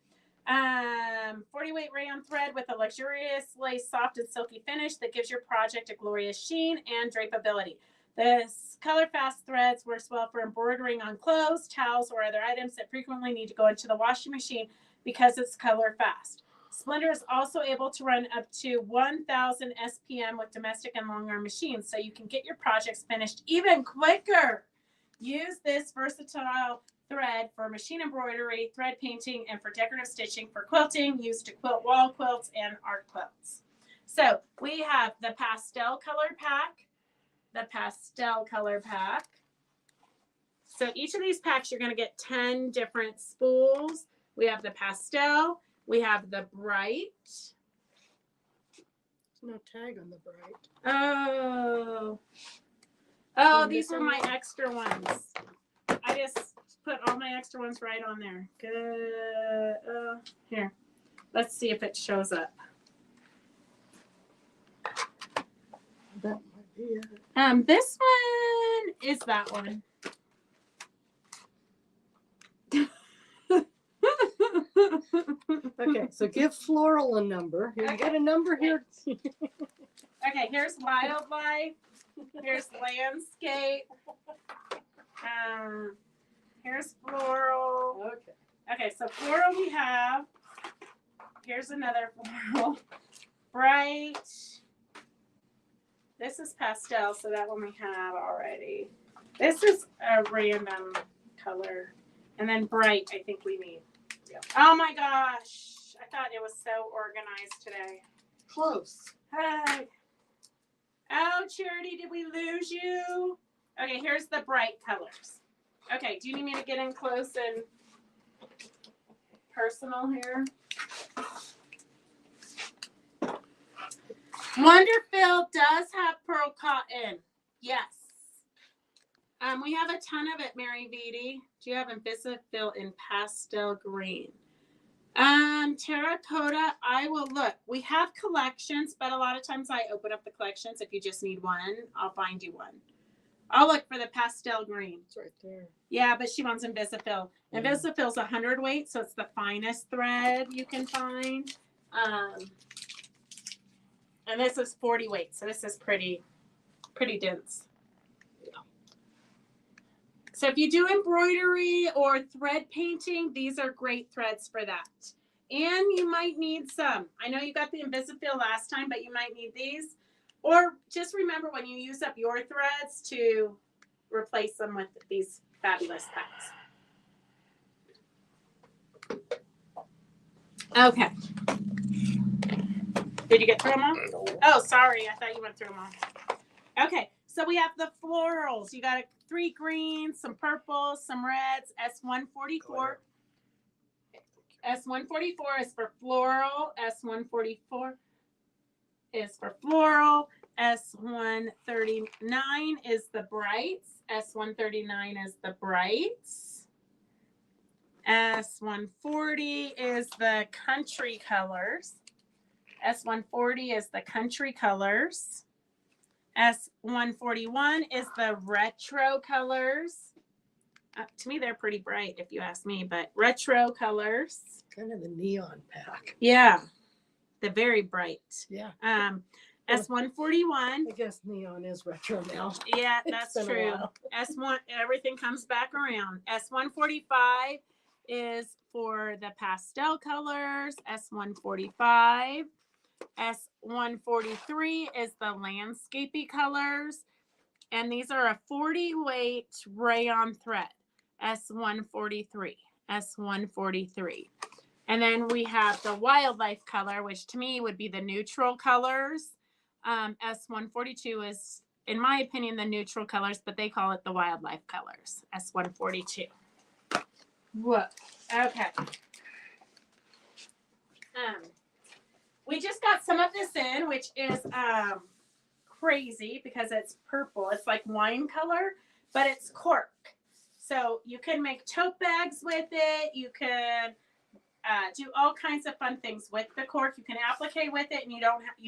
40 weight rayon thread with a luxuriously soft and silky finish that gives your project a glorious sheen and drapeability. This color fast threads works well for embroidering on clothes, towels, or other items that frequently need to go into the washing machine because it's color fast. Splendor is also able to run up to 1,000 SPM with domestic and long arm machines, so you can get your projects finished even quicker. Use this versatile thread for machine embroidery, thread painting, and for decorative stitching for quilting, used to quilt wall quilts and art quilts. So we have the pastel color pack, So each of these packs, you're going to get 10 different spools. We have the pastel. We have the bright. No tag on the bright. Oh, these were my extra ones. I just put all my extra ones right on there. Good. Here. Let's see if it shows up. That might be it. This one is that one. Okay, so give Floral a number. Here, you got a number here. Okay, here's Wildlife. Here's Landscape. Here's Floral. Okay, so Floral we have. Here's another Floral. Bright. This is Pastel, so that one we have already. This is a random color. And then Bright, I think we need. Yeah. Oh my gosh. I thought it was so organized today. Close. Hi. Oh, Charity, did we lose you? Okay, here's the bright colors. Okay, do you need me to get in close and personal here? Wonderful does have pearl cotton. Yes. We have a ton of it, Mary Beatty. Do you have Embellishment in pastel green? Terracotta, I will look. We have collections, but a lot of times I open up the collections. If you just need one, I'll find you one. I'll look for the pastel green. It's right there. Yeah, but she wants Embellishment. Embellishment's 100 weight, so it's the finest thread you can find. And this is 40 weight, so this is pretty dense. So if you do embroidery or thread painting, these are great threads for that. And you might need some. I know you got the Invisifil last time, but you might need these. Or just remember when you use up your threads to replace them with these fabulous packs. Okay. Did you get through them all? No. Oh, sorry. I thought you went through them all. Okay. So we have the florals. You got 3 greens, some purples, some reds. S144. S144 is for floral. S144 is for floral. S139 is the brights. S139 is the brights. S140 is the country colors. S140 is the country colors. S141 is the retro colors. To me, they're pretty bright, if you ask me, but retro colors. Kind of the neon pack. Yeah, they're very bright. Yeah. S141. I guess neon is retro now. Yeah, that's true. S1, everything comes back around. S145 is for the pastel colors. S145. S143 is the landscapey colors. And these are a 40 weight rayon thread. S143. S143. And then we have the wildlife color, which to me would be the neutral colors. S142 is, in my opinion, the neutral colors, but they call it the wildlife colors. S142. Whoa. Okay. We just got some of this in, which is crazy because it's purple. It's like wine color, but it's cork. So you can make tote bags with it. You can do all kinds of fun things with the cork. You can applique with it, and you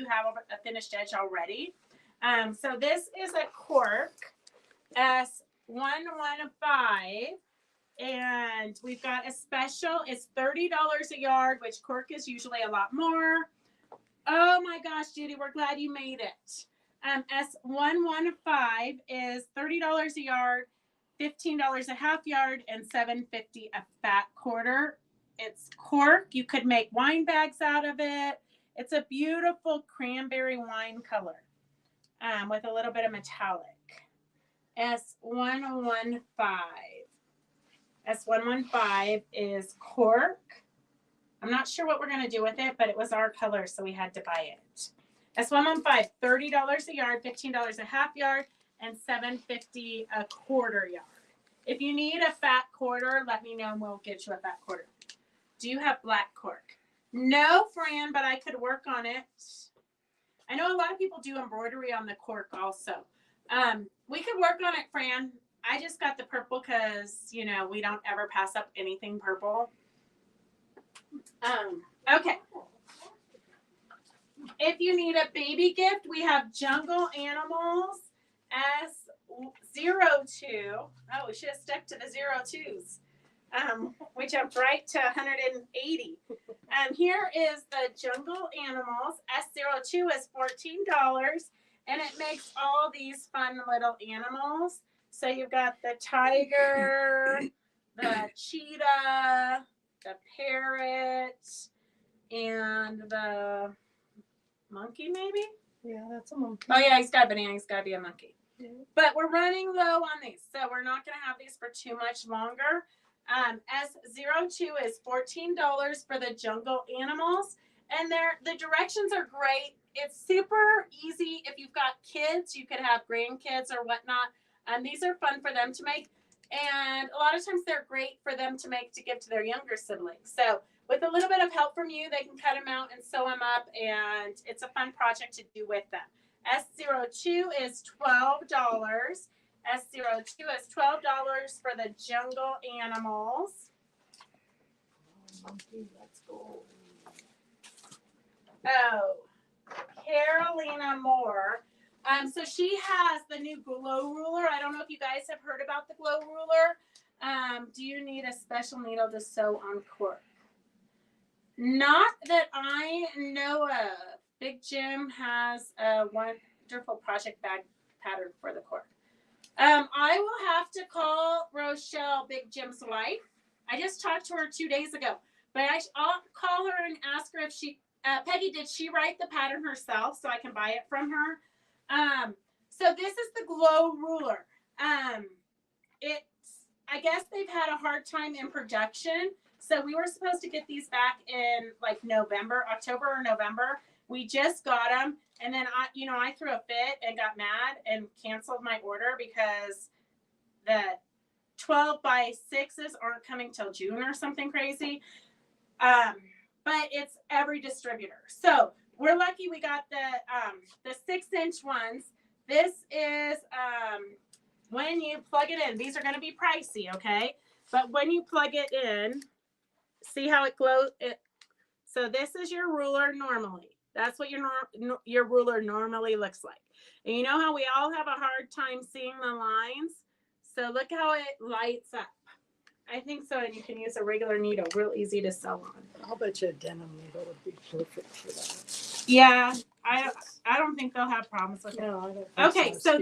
have a finished edge already. So this is a cork S115, and we've got a special. It's $30 a yard, which cork is usually a lot more. Oh my gosh, Judy, we're glad you made it. S115 is $30 a yard, $15 a half yard, and $7.50 a fat quarter. It's cork. You could make wine bags out of it. It's a beautiful cranberry wine color with a little bit of metallic. S115. S115 is cork. I'm not sure what we're going to do with it, but it was our color, so we had to buy it. S115, $30 a yard, $15 a half yard, and $7.50 a quarter yard. If you need a fat quarter, let me know and we'll get you a fat quarter. Do you have black cork? No, Fran, but I could work on it. I know a lot of people do embroidery on the cork also. We could work on it, Fran. I just got the purple because, you know, we don't ever pass up anything purple. Okay. If you need a baby gift, we have Jungle Animals S02. Oh, we should have stuck to the 02s. We jumped right to 180. Here is the Jungle Animals. S02 is $14, and it makes all these fun little animals. So you've got the tiger, the cheetah, the parrot, and the monkey, maybe? Yeah, that's a monkey. Oh, yeah, he's got a banana. He's got to be a monkey. Yeah. But we're running low on these, so we're not going to have these for too much longer. S02 is $14 for the Jungle Animals, and the directions are great. It's super easy. If you've got kids, you could have grandkids or whatnot. These are fun for them to make, and a lot of times they're great for them to make to give to their younger siblings. So with a little bit of help from you, they can cut them out and sew them up, and it's a fun project to do with them. S02 is $12. S02 is $12 for the Jungle Animals. Let's go. Oh, Carolina Moore. So she has the new glow ruler. I don't know if you guys have heard about the glow ruler. Do you need a special needle to sew on cork? Not that I know of. Big Jim has a wonderful project bag pattern for the cord. I will have to call Rochelle, Big Jim's wife. I just talked to her 2 days ago, but I'll call her and ask her if she, Peggy, did she write the pattern herself so I can buy it from her? So this is the glow ruler. I guess they've had a hard time in production. So we were supposed to get these back in like October or November. We just got them. And then I threw a fit and got mad and canceled my order because the 12 by 6s aren't coming till June or something crazy. But it's every distributor. So we're lucky we got the 6-inch ones. This is when you plug it in. These are going to be pricey, okay? But when you plug it in, see how it glows? So this is your ruler normally. That's what your ruler normally looks like. And you know how we all have a hard time seeing the lines? So look how it lights up. I think so, and you can use a regular needle. Real easy to sew on. I'll bet you a denim needle would be perfect for that. Yeah, I don't think they'll have problems with it. No, I don't think okay, so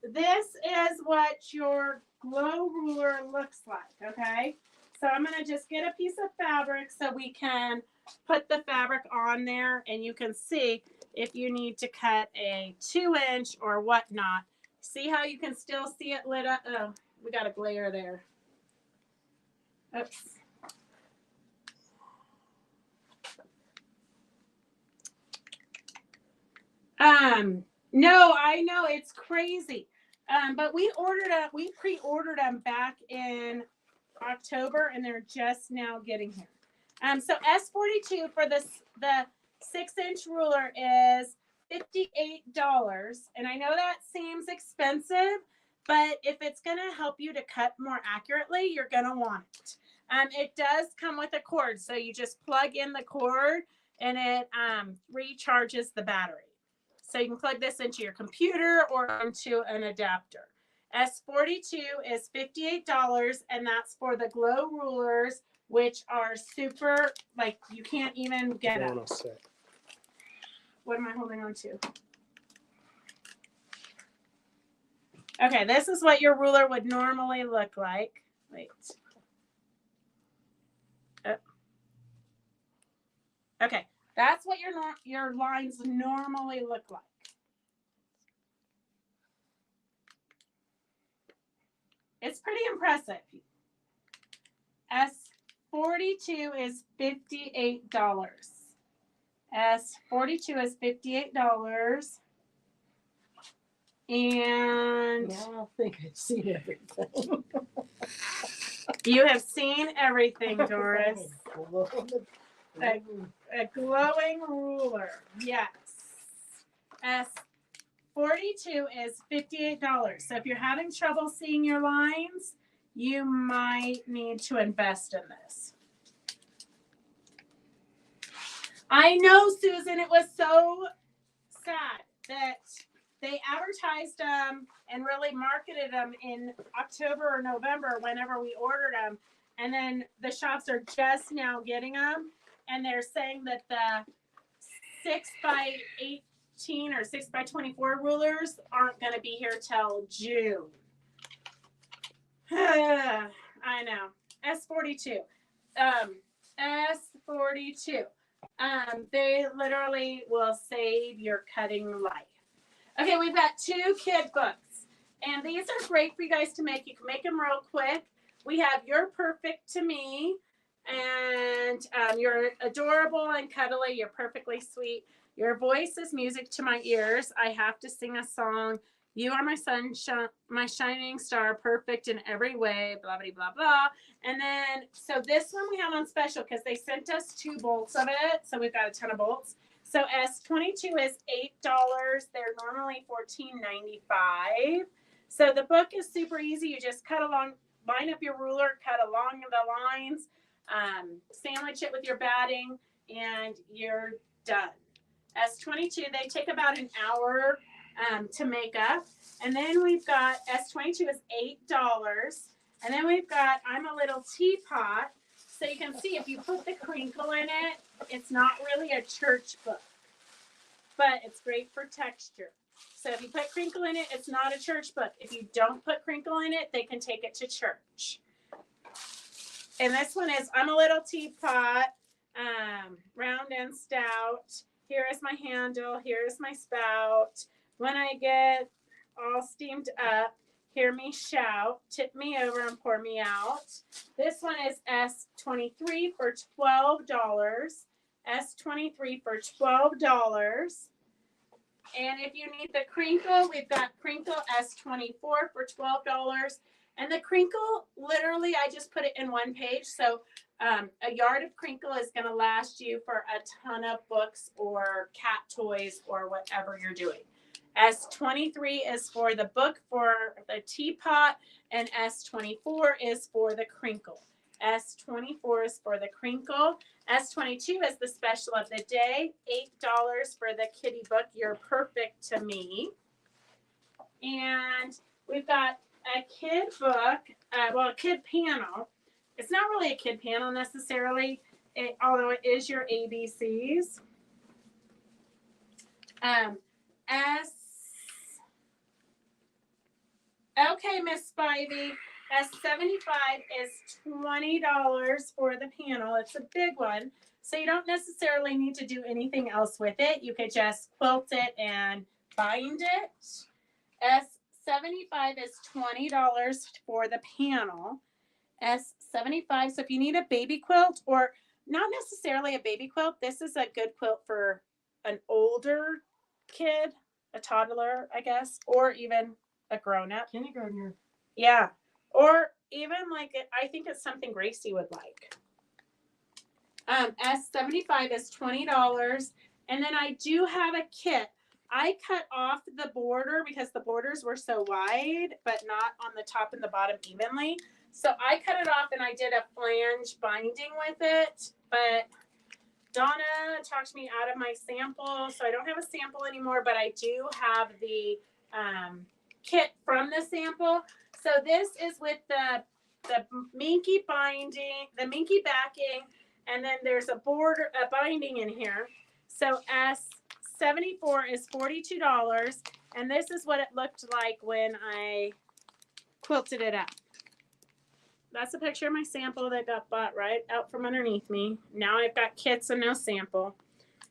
this is what your glow ruler looks like, okay? So I'm going to just get a piece of fabric so we can put the fabric on there and you can see if you need to cut a 2-inch or whatnot. See how you can still see it lit up? Oh, we got a glare there. Oops. No, I know it's crazy. But we pre-ordered them back in October and they're just now getting here. So S42 for the 6-inch ruler is $58. And I know that seems expensive, but if it's going to help you to cut more accurately, you're going to want it. It does come with a cord. So you just plug in the cord and it recharges the battery. So you can plug this into your computer or into an adapter. S42 is $58, and that's for the glow rulers, which are super, like, you can't even get it. What am I holding on to? Okay, this is what your ruler would normally look like. Wait. Okay, that's what your lines normally look like. It's pretty impressive. S42 is $58. S42 is $58. And now I think I've seen everything. You have seen everything, Doris. A glowing ruler. Yes. S42 is $58. So if you're having trouble seeing your lines, you might need to invest in this. I know, Susan, it was so sad that they advertised them and really marketed them in October or November whenever we ordered them. And then the shops are just now getting them. And they're saying that the 6x18 or 6x24 rulers aren't going to be here till June. I know. S42. S42. They literally will save your cutting life. Okay, we've got 2 kid books. And these are great for you guys to make. You can make them real quick. We have You're Perfect to Me. And you're adorable and cuddly. You're perfectly sweet. Your voice is music to my ears. I have to sing a song. You are my sunshine, my shining star, perfect in every way, blah, blah, blah, blah. And then, so this one we have on special because they sent us 2 bolts of it. So we've got a ton of bolts. So S22 is $8. They're normally $14.95. So the book is super easy. You just cut along, line up your ruler, cut along the lines. Sandwich it with your batting and you're done. S22, they take about an hour to make up. And then we've got S22 is $8. And then we've got I'm a Little Teapot. So you can see if you put the crinkle in it, It's not really a church book, but it's great for texture. So if you put crinkle in it, it's not a church book. If you don't put crinkle in it, they can take it to church. And this one is, I'm a little teapot, round and stout. Here is my handle. Here is my spout. When I get all steamed up, hear me shout, tip me over and pour me out. This one is S23 for $12. S23 for $12. And if you need the crinkle, we've got crinkle S24 for $12. And the crinkle, literally, I just put it in one page. So a yard of crinkle is going to last you for a ton of books or cat toys or whatever you're doing. S23 is for the book for the teapot, and S24 is for the crinkle. S24 is for the crinkle. S22 is the special of the day, $8 for the kitty book, You're Perfect to Me. And we've got a kid book, a kid panel. It's not really a kid panel necessarily, although it is your ABCs. Okay, Miss Spivey. S75 is $20 for the panel. It's a big one, so you don't necessarily need to do anything else with it. You could just quilt it and bind it. S75 is $20 for the panel. S75, so if you need a baby quilt, or not necessarily a baby quilt, this is a good quilt for an older kid, a toddler, I guess, or even a grown-up. Kindergartner. Yeah. Or even like, I think it's something Gracie would like. S75 is $20. And then I do have a kit. I cut off the border because the borders were so wide, but not on the top and the bottom evenly. So I cut it off and I did a flange binding with it. But Donna talked me out of my sample. So I don't have a sample anymore, but I do have the kit from the sample. So this is with the minky binding, the minky backing, and then there's a binding in here. So S74 is $42, and this is what it looked like when I quilted it up. That's a picture of my sample that got bought right out from underneath me. Now I've got kits and no sample.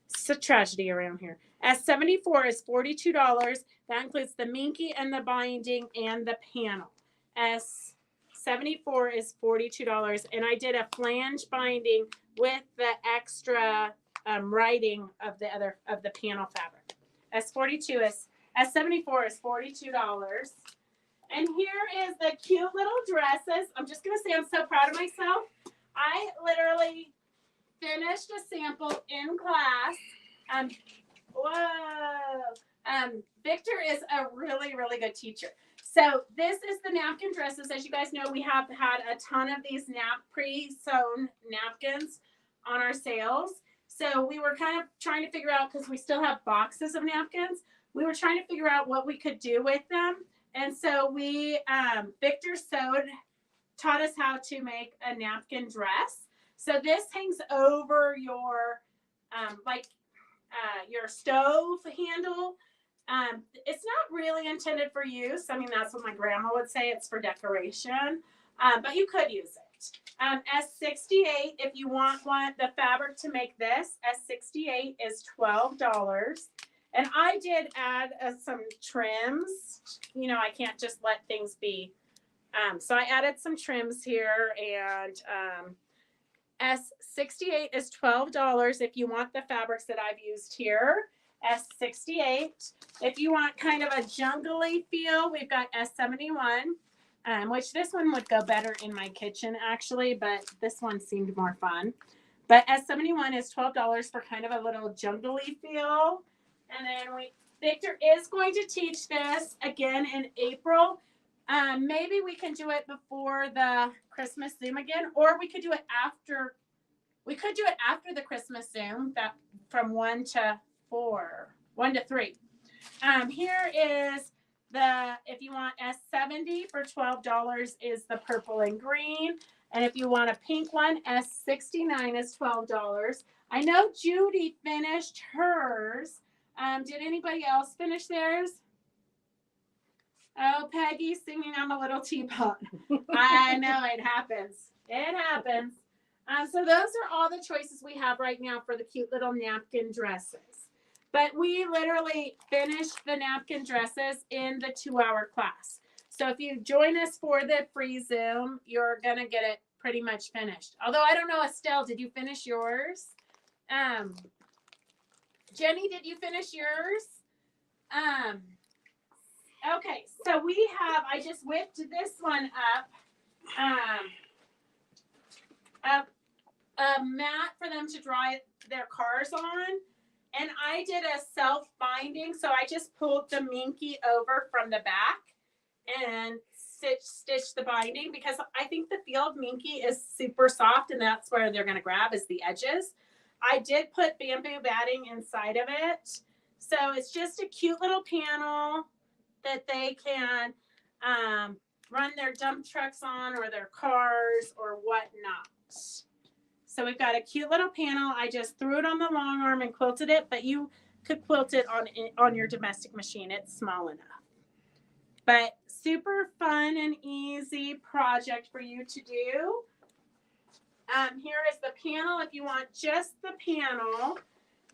It's a tragedy around here. S74 is $42. That includes the minky and the binding and the panel. S74 is $42, and I did a flange binding with the extra writing of the panel fabric. S74 is $42. And here is the cute little dresses. I'm just gonna say I'm so proud of myself. I literally finished a sample in class. Victor is a really, really good teacher. So this is the napkin dresses. As you guys know, we have had a ton of these pre-sewn napkins on our sales. So we were kind of trying to figure out, because we still have boxes of napkins, we were trying to figure out what we could do with them. And so Victor taught us how to make a napkin dress. So this hangs over your, your stove handle. It's not really intended for use. I mean, that's what my grandma would say. It's for decoration, but you could use it. S68, if you want the fabric to make this, S68 is $12. And I did add some trims. You know, I can't just let things be. So I added some trims here, and S68 is $12 if you want the fabrics that I've used here. S68. If you want kind of a jungly feel, we've got S71, which this one would go better in my kitchen actually, but this one seemed more fun. But S71 is $12 for kind of a little jungly feel. And then Victor is going to teach this again in April. Maybe we can do it before the Christmas Zoom again, or we could do it after. We could do it after the Christmas Zoom, that from 1 to 3. Here is if you want S70 for $12 is the purple and green. And if you want a pink one, S69 is $12. I know Judy finished hers. Did anybody else finish theirs? Oh, Peggy singing on a little teapot. I know it happens. It happens. So those are all the choices we have right now for the cute little napkin dresses. But we literally finished the napkin dresses in the 2-hour class. So if you join us for the free Zoom, you're going to get it pretty much finished. Although I don't know, Estelle, did you finish yours? Jenny, did you finish yours? Okay, so we have, I just whipped this one up, a mat for them to dry their cars on. And I did a self-binding, so I just pulled the minky over from the back and stitched the binding because I think the field minky is super soft and that's where they're going to grab is the edges. I did put bamboo batting inside of it. So it's just a cute little panel that they can run their dump trucks on or their cars or whatnot. So we've got a cute little panel. I just threw it on the long arm and quilted it, but you could quilt it on your domestic machine. It's small enough. But super fun and easy project for you to do. Here is the panel if you want just the panel.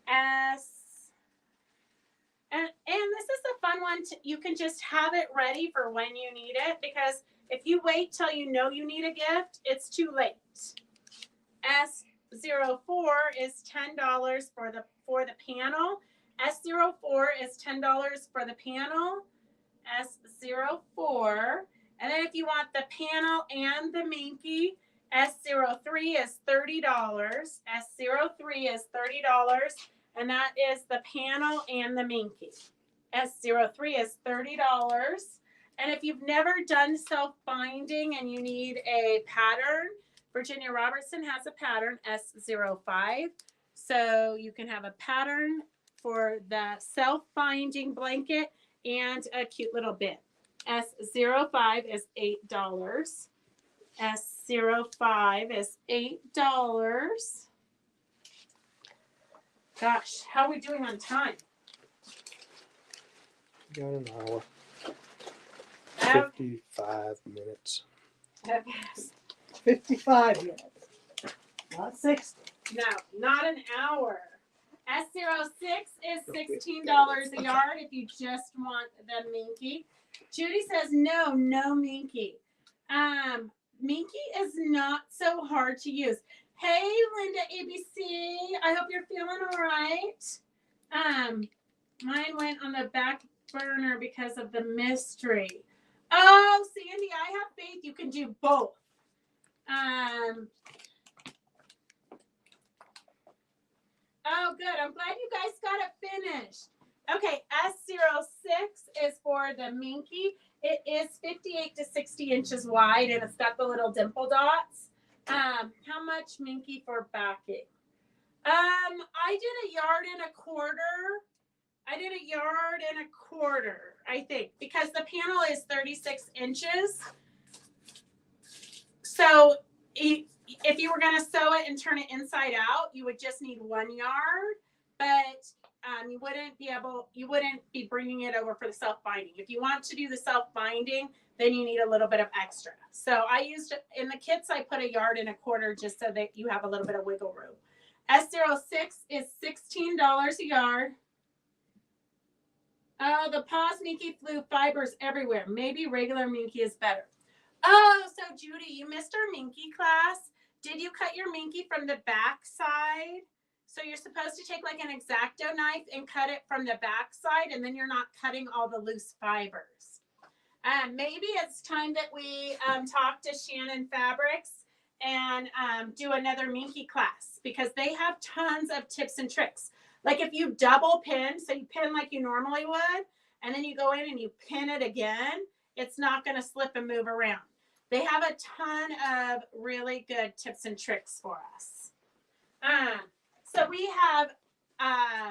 And this is a fun one. You can just have it ready for when you need it because if you wait till you know you need a gift, it's too late. S04 is $10 for the panel. S04 is $10 for the panel. S04. And then if you want the panel and the minky, S03 is $30. S03 is $30. And that is the panel and the minky. S03 is $30. And if you've never done self-binding and you need a pattern, Virginia Robertson has a pattern, S05. So you can have a pattern for the self-binding blanket and a cute little bit. S05 is $8. S05 is $8. Gosh, how are we doing on time? Got an hour. 55 minutes. Okay. 55 minutes. Not 60. No, not an hour. S06 is $16 a yard if you just want the minky. Judy says no minky. Minky is not so hard to use. Hey, Linda ABC. I hope you're feeling all right. Mine went on the back burner because of the mystery. Oh, Sandy, I have faith you can do both. Oh, good. I'm glad you guys got it finished. Okay, S06 is for the minky. It is 58 to 60 inches wide, and it's got the little dimple dots. How much minky for backing? I did 1.25 yards. I did 1.25 yards, I think, because the panel is 36 inches. So if you were going to sew it and turn it inside out, you would just need 1 yard, but you wouldn't be bringing it over for the self-binding. If you want to do the self-binding, then you need a little bit of extra. So I used, in the kits, I put 1.25 yards just so that you have a little bit of wiggle room. S06 is $16 a yard. Oh, the paws minky flew fibers everywhere. Maybe regular minky is better. Oh, so Judy, you missed our minky class. Did you cut your minky from the back side? So you're supposed to take like an X-Acto knife and cut it from the back side, and then you're not cutting all the loose fibers. Maybe it's time that we talk to Shannon Fabrics and do another minky class because they have tons of tips and tricks. Like if you double pin, so you pin like you normally would, and then you go in and you pin it again, it's not going to slip and move around. They have a ton of really good tips and tricks for us. So we have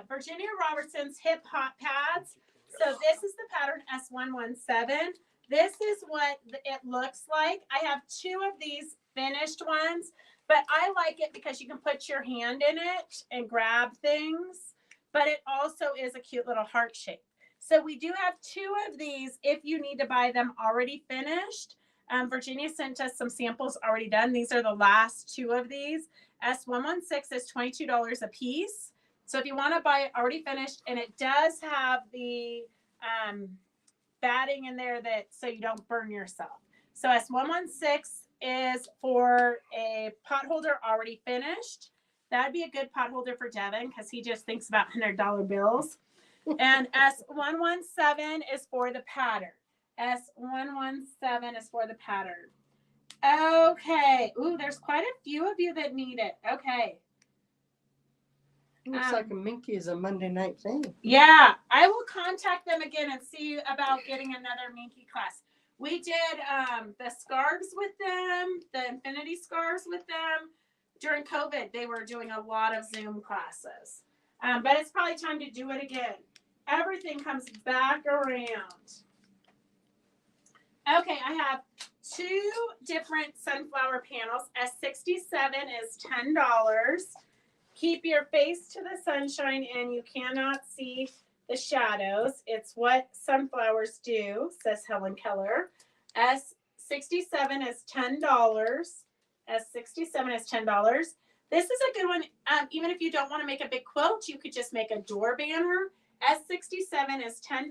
Virginia Robertson's Hip Hop Pads. So this is the pattern S117. This is what it looks like. I have 2 of these finished ones, but But I like it because you can put your hand in it and grab things, but it also is a cute little heart shape. So we do have 2 of these if you need to buy them already finished. Virginia sent us some samples already done. These are the last 2 of these. S116 is $22 a piece. So if you want to buy it already finished, and it does have the batting in there that so you don't burn yourself. So S116 is for a pot holder already finished. That'd be a good pot holder for Devin because he just thinks about $100 bills. And S117 is for the pattern. S117 is for the pattern. Okay. Ooh, there's quite a few of you that need it. Okay. Looks like a Minky is a Monday night thing. Yeah, I will contact them again and see about getting another Minky class. We did the scarves with them, the infinity scarves with them. During COVID, they were doing a lot of Zoom classes. But it's probably time to do it again. Everything comes back around. Okay, I have 2 different sunflower panels. S67 is $10. Keep your face to the sunshine and you cannot see the shadows. It's what sunflowers do, says Helen Keller. S67 is $10. S67 is $10. This is a good one. Even if you don't want to make a big quilt, you could just make a door banner. S67 is $10.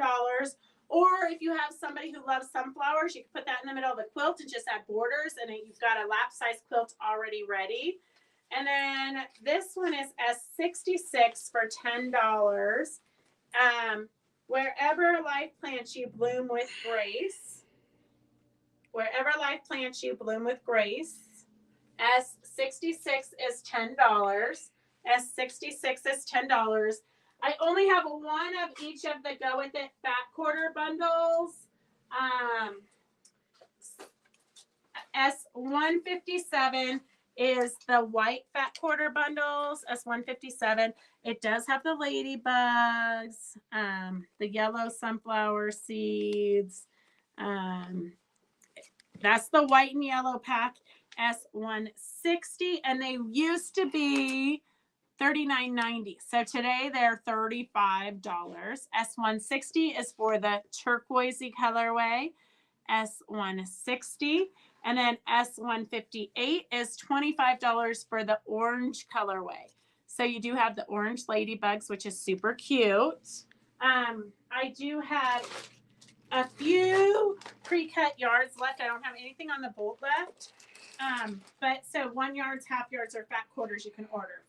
Or if you have somebody who loves sunflowers, you can put that in the middle of the quilt and just add borders, and then you've got a lap size quilt already ready. And then this one is S66 for $10. Wherever life plants you bloom with grace. Wherever life plants you bloom with grace. S66 is $10. S66 is $10. I only have 1 of each of the Go With It fat quarter bundles. S157 is the white fat quarter bundles. S157. It does have the ladybugs, the yellow sunflower seeds. That's the white and yellow pack. S160, and they used to be $39.90. So today they're $35. S160 is for the turquoisey colorway. S160. And then S158 is $25 for the orange colorway. So you do have the orange ladybugs, which is super cute. I do have a few pre-cut yards left. I don't have anything on the bolt left. But so 1 yards, half yards, or fat quarters you can order.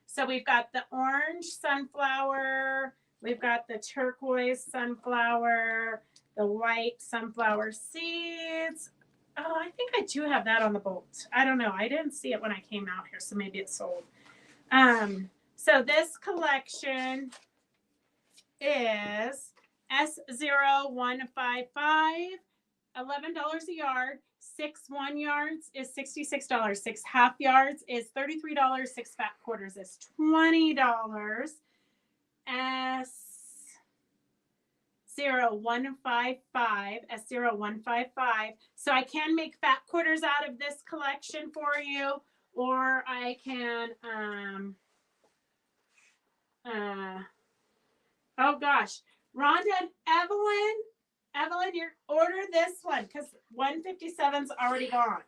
So we've got the orange sunflower. We've got the turquoise sunflower, the white sunflower seeds. Oh, I think I do have that on the bolt. I don't know. I didn't see it when I came out here, so maybe it's sold. So this collection is S0155, $11 a yard. 6 1 yards is $66. 6 half yards is $33. 6 fat quarters is $20. S0155. So I can make fat quarters out of this collection for you, or I can oh gosh, Rhonda and Evelyn, you order this one because 157's already gone.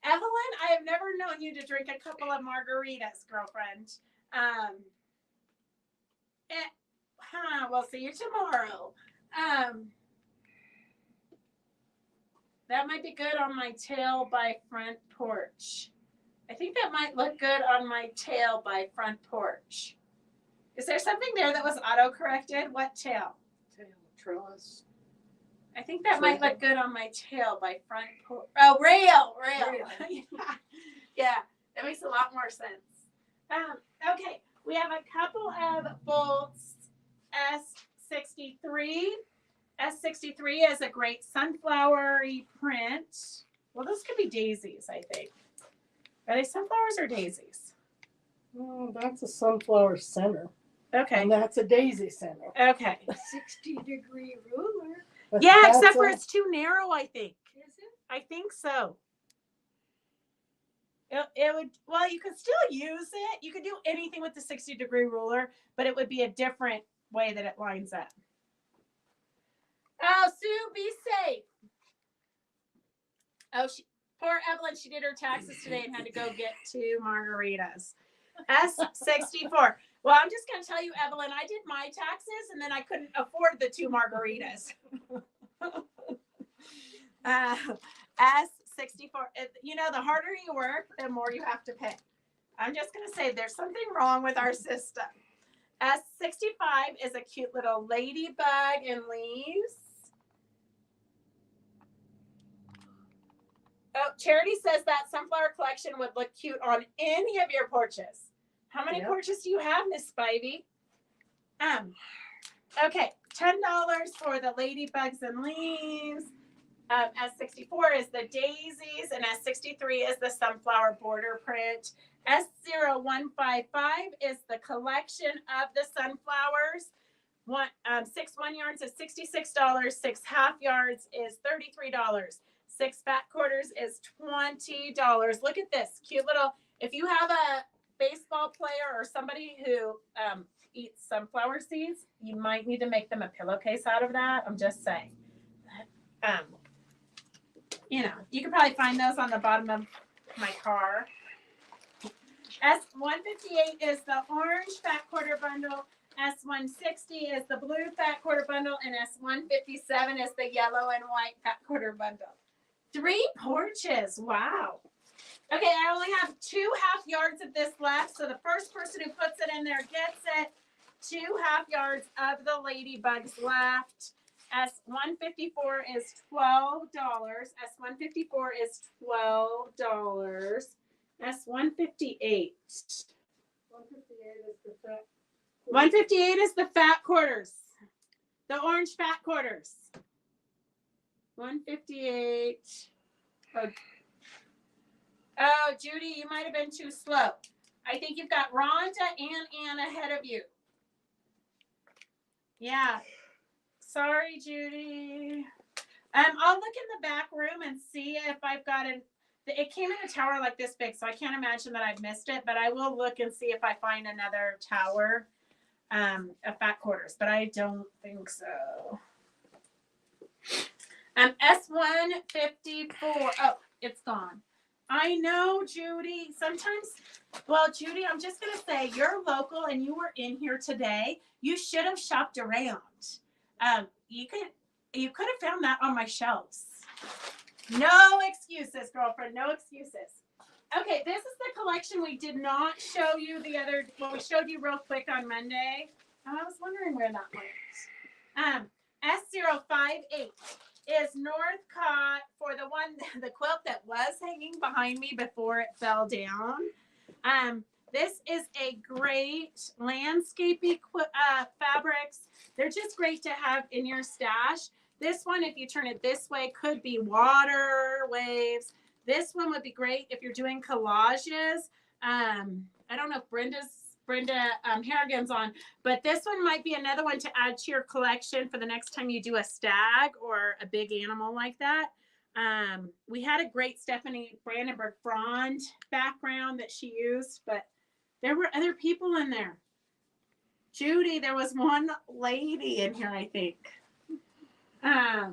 Evelyn, I have never known you to drink a couple of margaritas, girlfriend. We'll see you tomorrow. That might be good on my tail by front porch. I think that might look good on my tail by front porch. Is there something there that was auto-corrected? What tail? Tail trellis. I think that might look good on my tail by front porch. Oh, rail. Yeah, that makes a lot more sense. Okay, we have a couple of bolts. S63. S63 is a great sunflowery print. Well, those could be daisies, I think. Are they sunflowers or daisies? Oh, that's a sunflower center. Okay. And that's a daisy center. Okay. 60-degree ruler. But Yeah, that's except for a- it's too narrow, I think. Is it? I think so. It would, well, you could still use it. You could do anything with the 60-degree ruler, but it would be a different way that it lines up. Oh, Sue, be safe. Oh, poor Evelyn, she did her taxes today and had to go get 2 margaritas. S64. Well, I'm just going to tell you, Evelyn, I did my taxes and then I couldn't afford the 2 margaritas. S64. You know, the harder you work, the more you have to pay. I'm just going to say there's something wrong with our system. S65 is a cute little ladybug and leaves. Oh, Charity says that sunflower collection would look cute on any of your porches. How many porches do you have, Miss Spivey? Okay, $10 for the ladybugs and leaves. S64 is the daisies, and S63 is the sunflower border print. S0155 is the collection of the sunflowers. 6 1 yards is $66. 6 half yards is $33. 6 fat quarters is $20. Look at this cute little. If you have a baseball player or somebody who eats sunflower seeds, you might need to make them a pillowcase out of that. I'm just saying. You know, you can probably find those on the bottom of my car. S158 is the orange fat quarter bundle. S160 is the blue fat quarter bundle, and S157 is the yellow and white fat quarter bundle. 3 porches. Wow. Okay, I only have 2 half yards of this left, so the first person who puts it in there gets it. 2 half yards of the ladybugs left. S154 is $12. S154 is $12. S158. 158 is the fat quarters. The orange fat quarters. 158. Oh, Judy, you might have been too slow. I think you've got Rhonda and Ann ahead of you. Yeah. Sorry, Judy. I'll look in the back room and see if I've got it came in a tower like this big, so I can't imagine that I've missed it, but I will look and see if I find another tower of fat quarters, but I don't think so. S154. Oh, it's gone. I know, Judy. Sometimes, well, Judy, I'm just going to say you're local and you were in here today. You should have shopped around. You could have found that on my shelves. No excuses, girlfriend. No excuses. Okay, this is the collection we did not show you we showed you real quick on Monday. Oh, I was wondering where that went. S058 is Northcott for the quilt that was hanging behind me before it fell down. This is a great landscaping fabrics. They're just great to have in your stash. This one, if you turn it this way, could be water waves. This one would be great if you're doing collages. I don't know if Brenda Harrigan's on, but this one might be another one to add to your collection for the next time you do a stag or a big animal like that. We had a great Stephanie Brandenburg Frond background that she used, but there were other people in there. Judy, there was one lady in here, I think. I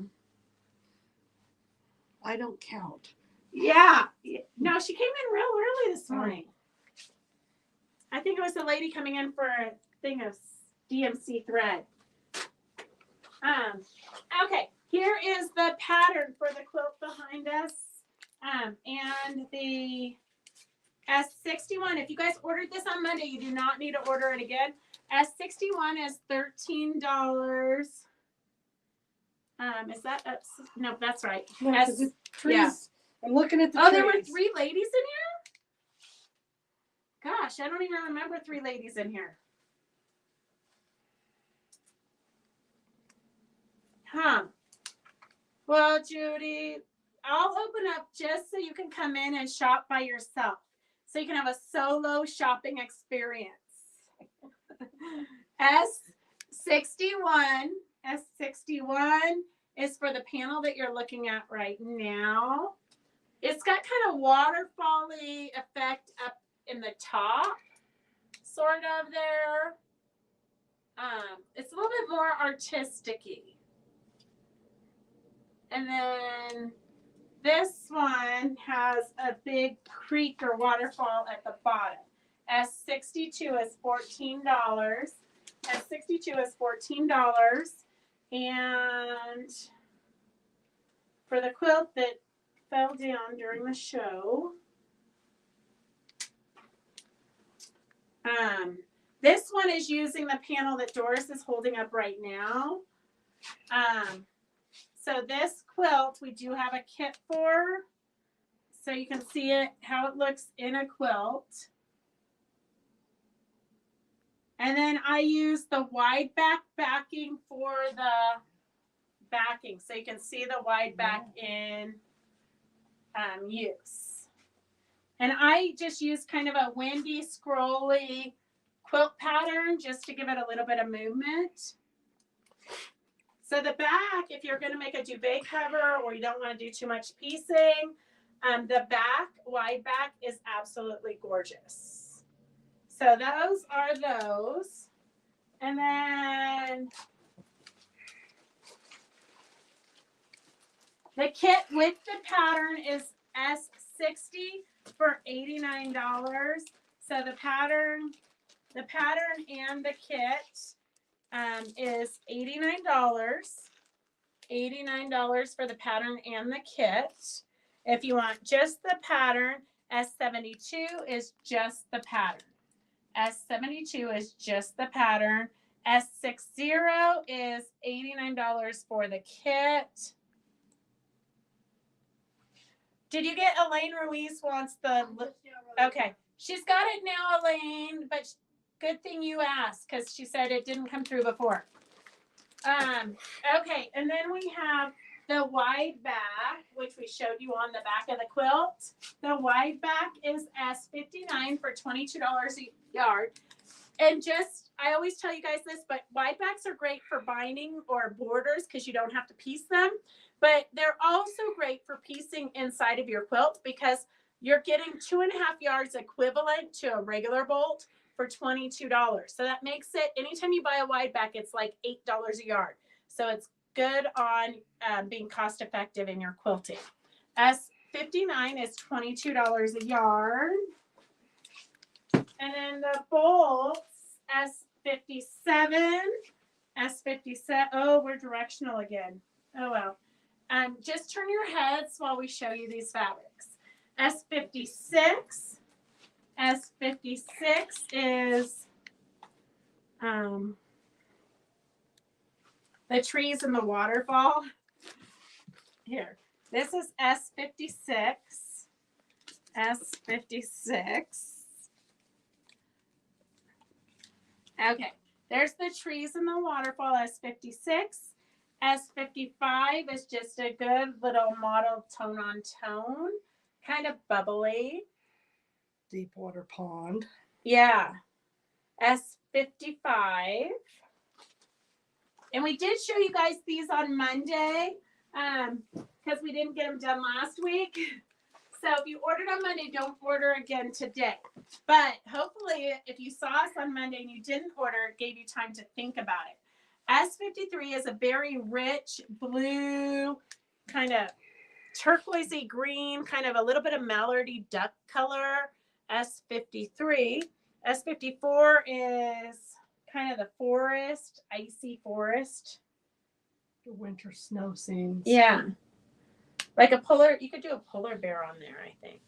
don't count. Yeah. No, she came in real early this morning. I think it was a lady coming in for a thing of DMC thread. Okay, here is the pattern for the quilt behind us. And the S61, if you guys ordered this on Monday, you do not need to order it again. S61 is $13. Is that, no, that's right. No, trees. Yeah. I'm looking at the trees. trees. There were 3 ladies in here? Gosh, I don't even remember 3 ladies in here. Huh. Well, Judy, I'll open up just so you can come in and shop by yourself. So you can have a solo shopping experience. S61. S61 is for the panel that you're looking at right now. It's got kind of waterfall-y effect up in the top, sort of there. It's a little bit more artistic-y. And then this one has a big creek or waterfall at the bottom. S62 is $14. S62 is $14. And for the quilt that fell down during the show, this one is using the panel that Doris is holding up right now. So this quilt we do have a kit for, so you can see it, how it looks in a quilt. And then I use the wide back backing for the backing, so you can see the wide back in use. And I just use kind of a windy, scrolly quilt pattern just to give it a little bit of movement. So the back, if you're going to make a duvet cover or you don't want to do too much piecing, the back, wide back, is absolutely gorgeous. So those are those. And then the kit with the pattern is S60 for $89. So the pattern and the kit is $89. $89 for the pattern and the kit. If you want just the pattern, S72 is just the pattern. S72 is just the pattern. S60 is $89 for the kit. Did you get Elaine Ruiz wants the... Okay. She's got it now, Elaine, but good thing you asked because she said it didn't come through before. Okay, and then we have the wide back, which we showed you on the back of the quilt. The wide back is S59 for $22 a yard. And just, I always tell you guys this, but wide backs are great for binding or borders because you don't have to piece them. But they're also great for piecing inside of your quilt because you're getting 2.5 yards equivalent to a regular bolt for $22. So that makes it, anytime you buy a wide back, it's like $8 a yard. So it's good on being cost effective in your quilting. S59 is $22 a yard. And then the bolts, S57, oh, we're directional again. Oh, well. Just turn your heads while we show you these fabrics. S56 is the trees and the waterfall. Here, this is S56. Okay, there's the trees and the waterfall, S56. S55 is just a good little mottled tone on tone, kind of bubbly. Deep water pond. Yeah. S55. And we did show you guys these on Monday because we didn't get them done last week. So if you ordered on Monday, don't order again today. But hopefully, if you saw us on Monday and you didn't order, it gave you time to think about it. S53 is a very rich blue, kind of turquoisey green, kind of a little bit of mallardy duck color. S53. S54 is kind of the forest, icy forest. The winter snow scenes. Yeah. Like a polar, you could do a polar bear on there, I think.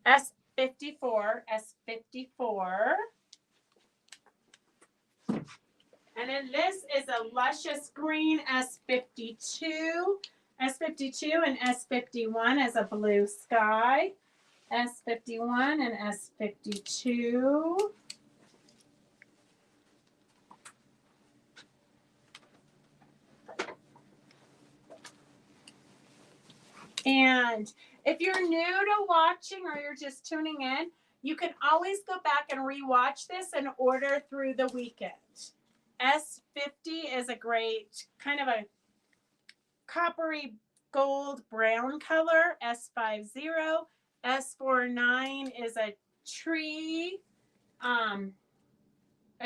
S54. And then this is a luscious green S52. S52 and S51 is a blue sky. S51 and S52. And if you're new to watching or you're just tuning in, You can always go back and rewatch this and order through the weekend. S50 is a great kind of a coppery gold brown color. S50. S49 is a tree, a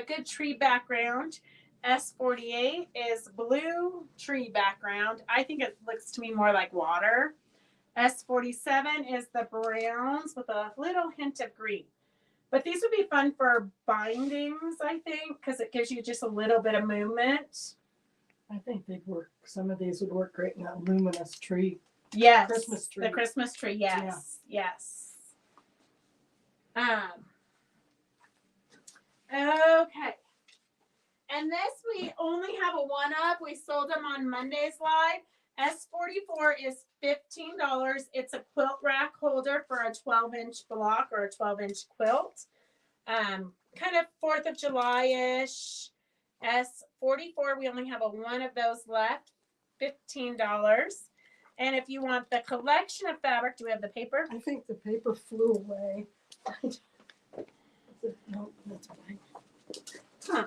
good tree background. S48 is blue tree background. I think it looks to me more like water. S47 is the browns with a little hint of green. But these would be fun for bindings, I think, because it gives you just a little bit of movement. I think they'd work. Some of these would work great in that luminous tree. Yes. Christmas tree. The Christmas tree, yes. Yeah. Yes. Okay. And this we only have a one of. We sold them on Monday's live. S44 is $15. It's a quilt rack holder for a 12-inch block or a 12-inch quilt. Kind of 4th of July-ish. S44, we only have a one of those left. $15. And if you want the collection of fabric, do we have the paper? I think the paper flew away. No, that's fine. Huh.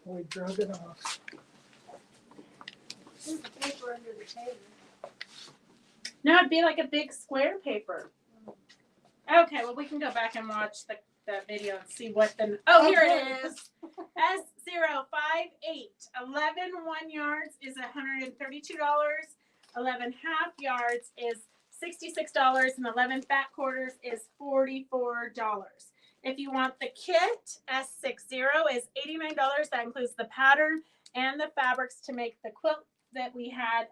We drug it off. There's paper under the table. No, it'd be like a big square paper. Okay, well, we can go back and watch the video and see what the... Oh, here it is. S058. 11 1 yards is $132. 11 half yards is $66. And 11 fat quarters is $44. If you want the kit, S60 is $89. That includes the pattern and the fabrics to make the quilt that we had,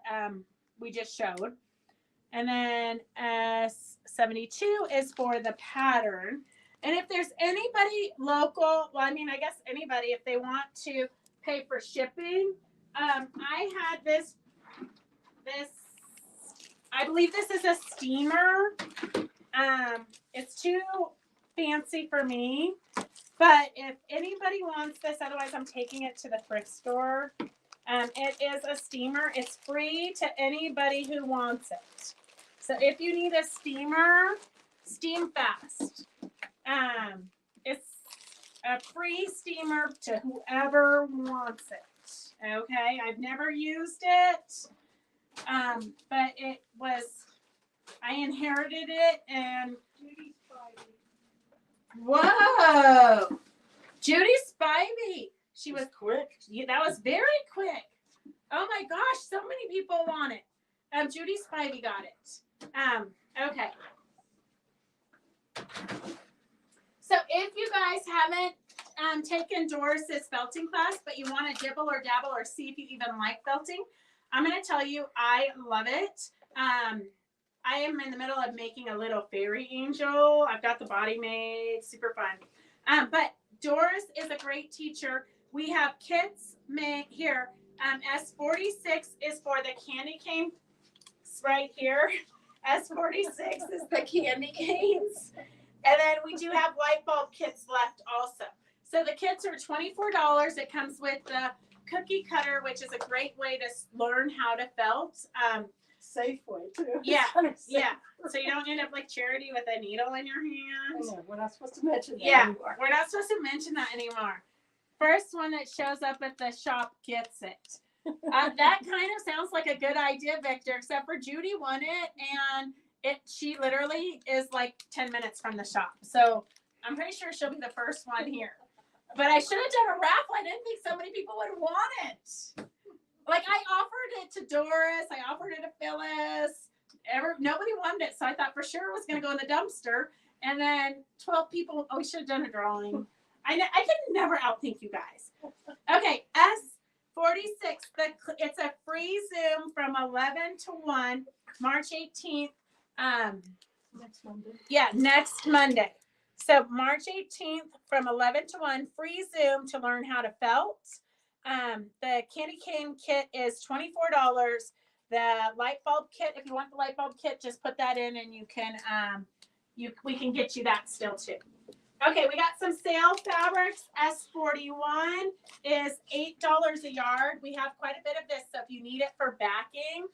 we just showed. And then S72 is for the pattern. And if there's anybody local, well, I mean, I guess anybody, if they want to pay for shipping, I had this, I believe this is a steamer. It's too fancy for me, but if anybody wants this, otherwise I'm taking it to the thrift store. It is a steamer. It's free to anybody who wants it. So if you need a steamer, Steam Fast. It's a free steamer to whoever wants it. Okay, I've never used it, but it was, I inherited it, and Judy Spivey. whoa, Judy Spivey. She was quick. Yeah, that was very quick. Oh my gosh, so many people want it. Judy Spivey got it. Okay. So if you guys haven't taken Doris's felting class, but you want to dibble or dabble or see if you even like felting, I'm going to tell you I love it. I am in the middle of making a little fairy angel. I've got the body made, super fun. But Doris is a great teacher. We have kits made here. S46 is for the candy cane right here. S46 is the candy canes. And then we do have light bulb kits left also. So the kits are $24. It comes with the cookie cutter, which is a great way to learn how to felt. Safe way too. Yeah, yeah. So you don't end up like Charity with a needle in your hand. I know, we're not supposed to mention that anymore. We're not supposed to mention that anymore. First one that shows up at the shop gets it. That kind of sounds like a good idea, Victor, except for Judy won it, and she literally is like 10 minutes from the shop. So I'm pretty sure she'll be the first one here. But I should have done a raffle. I didn't think so many people would want it. Like, I offered it to Doris. I offered it to Phyllis. Nobody wanted it, so I thought for sure it was going to go in the dumpster. And then 12 people, we should have done a drawing. I can never outthink you guys. Okay, S46. It's a free Zoom from 11 to 1, March 18th. Next Monday. Yeah, next Monday. So March 18th from 11 to 1, free Zoom to learn how to felt. The candy cane kit is $24. The light bulb kit, if you want the light bulb kit, just put that in and you can, we can get you that still too. Okay, we got some sale fabrics. S41 is $8 a yard. We have quite a bit of this, so if you need it for backing,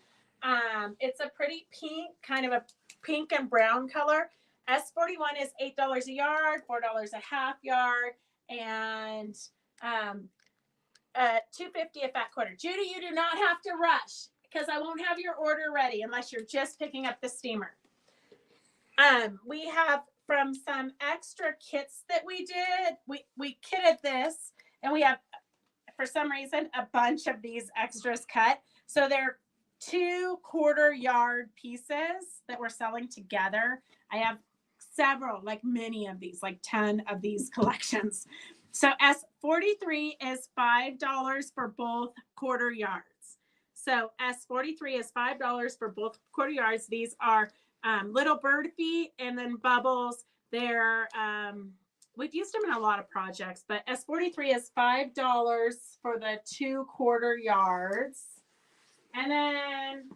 it's a pretty pink, kind of a pink and brown color. S41 is $8 a yard, $4 a half yard, and $2.50 a fat quarter. Judy, you do not have to rush because I won't have your order ready unless you're just picking up the steamer. We have from some extra kits that we did, we kitted this, and we have, for some reason, a bunch of these extras cut. So they're 2/4 yard pieces that we're selling together. I have several, like many of these, like 10 of these collections. So S43 is $5 for both quarter yards. So S43 is $5 for both quarter yards. These are little bird feet and then bubbles. They're we've used them in a lot of projects, but S43 is $5 for the 2/4 yards. And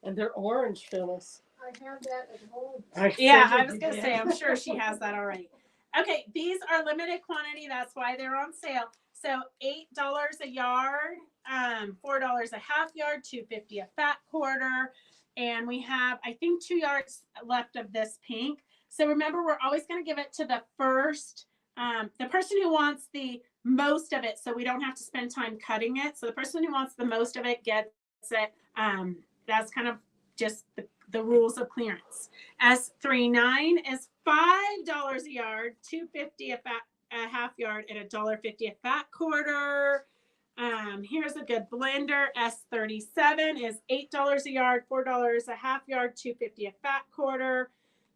they're orange, Phyllis. I have that at home. I was gonna say, I'm sure she has that already. Okay, these are limited quantity. That's why they're on sale. So $8 a yard, $4 a half yard, $2.50 a fat quarter. And we have, I think, 2 yards left of this pink. So remember, we're always going to give it to the first, the person who wants the most of it, so we don't have to spend time cutting it. So the person who wants the most of it gets it. That's kind of just the rules of clearance. S39 is $5 a yard, $2.50 a half yard, and $1.50 a fat quarter. Here's a good blender. S37 is $8 a yard, $4 a half yard, $2.50 a fat quarter.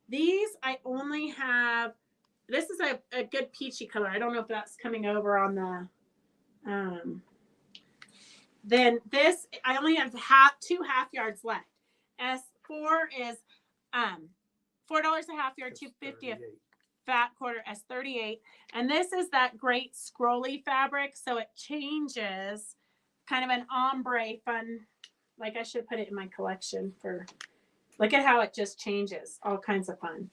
These I only have. This is a good peachy color. I don't know if that's coming over on the. Then this I only have 2 half yards left. S4 is $4 a half yard, $2.50 a fat quarter. S38, and this is that great scrolly fabric, so it changes, kind of an ombre fun. Like I should put it in my collection for. Look at how it just changes. All kinds of fun.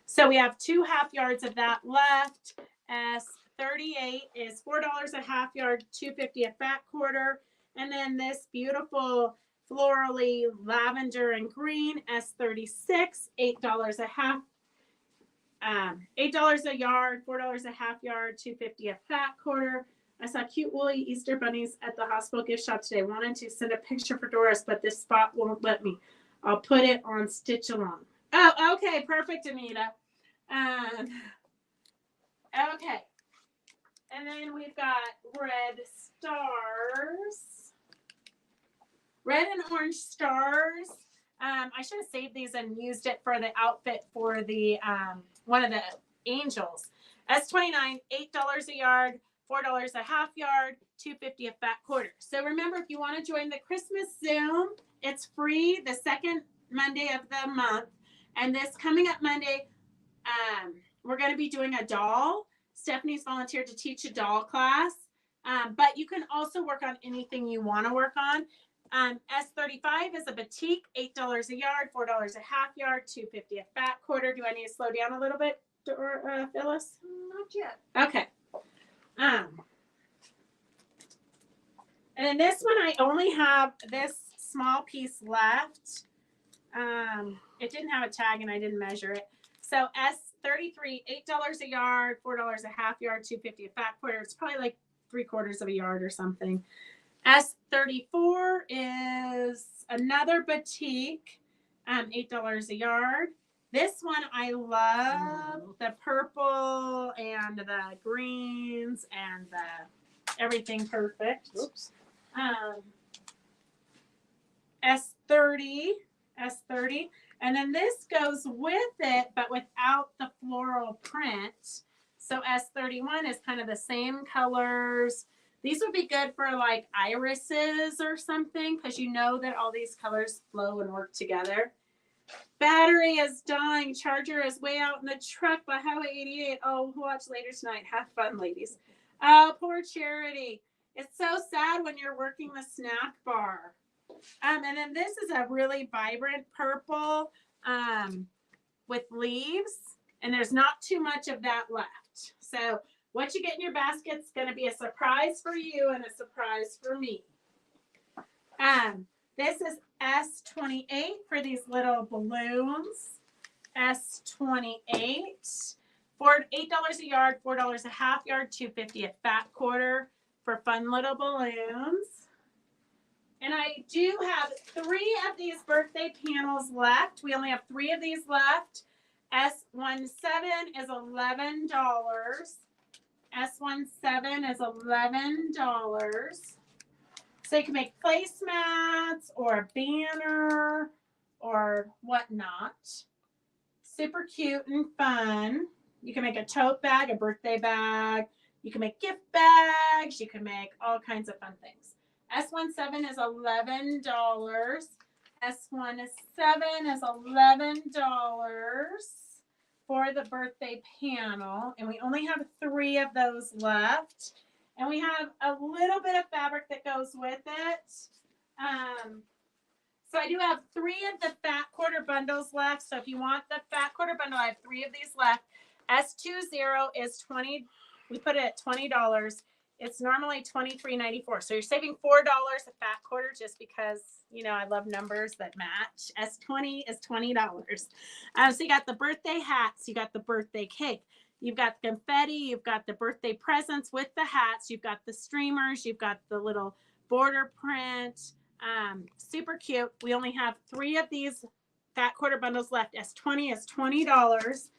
So we have 2 half yards of that left. S38 is $4 a half yard, $2.50 a fat quarter. And then this beautiful florally lavender and green, S36, $8 a half, $8 a yard, $4 a half yard, $2.50 a fat quarter. I saw cute woolly Easter bunnies at the hospital gift shop today. Wanted to send a picture for Doris, but this spot won't let me. I'll put it on Stitch Along. Oh, okay. Perfect, Anita. Okay. And then we've got red stars. Red and orange stars. I should have saved these and used it for the outfit for the one of the angels. S29, $8 a yard, $4 a half yard, $2.50 a fat quarter. So remember, if you want to join the Christmas Zoom, it's free the second Monday of the month. And this coming up Monday, we're going to be doing a doll. Stephanie's volunteered to teach a doll class. But you can also work on anything you want to work on. S35 is a batik, $8 a yard, $4 a half yard, $2.50 a fat quarter. Do I need to slow down a little bit, Phyllis? Not yet. Okay. And then this one, I only have this small piece left. It didn't have a tag and I didn't measure it. So S33, $8 a yard, $4 a half yard, $2.50 a fat quarter. It's probably like 3/4 of a yard or something. S34 is another batik, $8 a yard. This one I love, the purple and the greens and the everything perfect. Oops. S30, and then this goes with it, but without the floral print. So S31 is kind of the same colors. These would be good for like irises or something, because you know that all these colors flow and work together. Battery is dying. Charger is way out in the truck by Highway 88. Oh, watch later tonight. Have fun, ladies. Oh, poor Charity. It's so sad when you're working the snack bar. And then this is a really vibrant purple with leaves, and there's not too much of that left. So what you get in your basket is going to be a surprise for you and a surprise for me. This is S28 for these little balloons. S28 for $8 a yard, $4 a half yard, $2.50 at fat quarter for fun little balloons. And I do have 3 of these birthday panels left. We only have 3 of these left. S17 is $11. S17 is $11. So you can make placemats or a banner or whatnot. Super cute and fun. You can make a tote bag, a birthday bag. You can make gift bags. You can make all kinds of fun things. S17 is $11. S17 is $11 for the birthday panel. And we only have 3 of those left. And we have a little bit of fabric that goes with it. So I do have 3 of the fat quarter bundles left. So if you want the fat quarter bundle, I have 3 of these left. S20 is $20. We put it at $20. It's normally $23.94. So you're saving $4 a fat quarter just because, you know, I love numbers that match. S20 is $20. So you got the birthday hats. You got the birthday cake. You've got the confetti. You've got the birthday presents with the hats. You've got the streamers. You've got the little border print. Super cute. We only have 3 of these fat quarter bundles left. S20 is $20.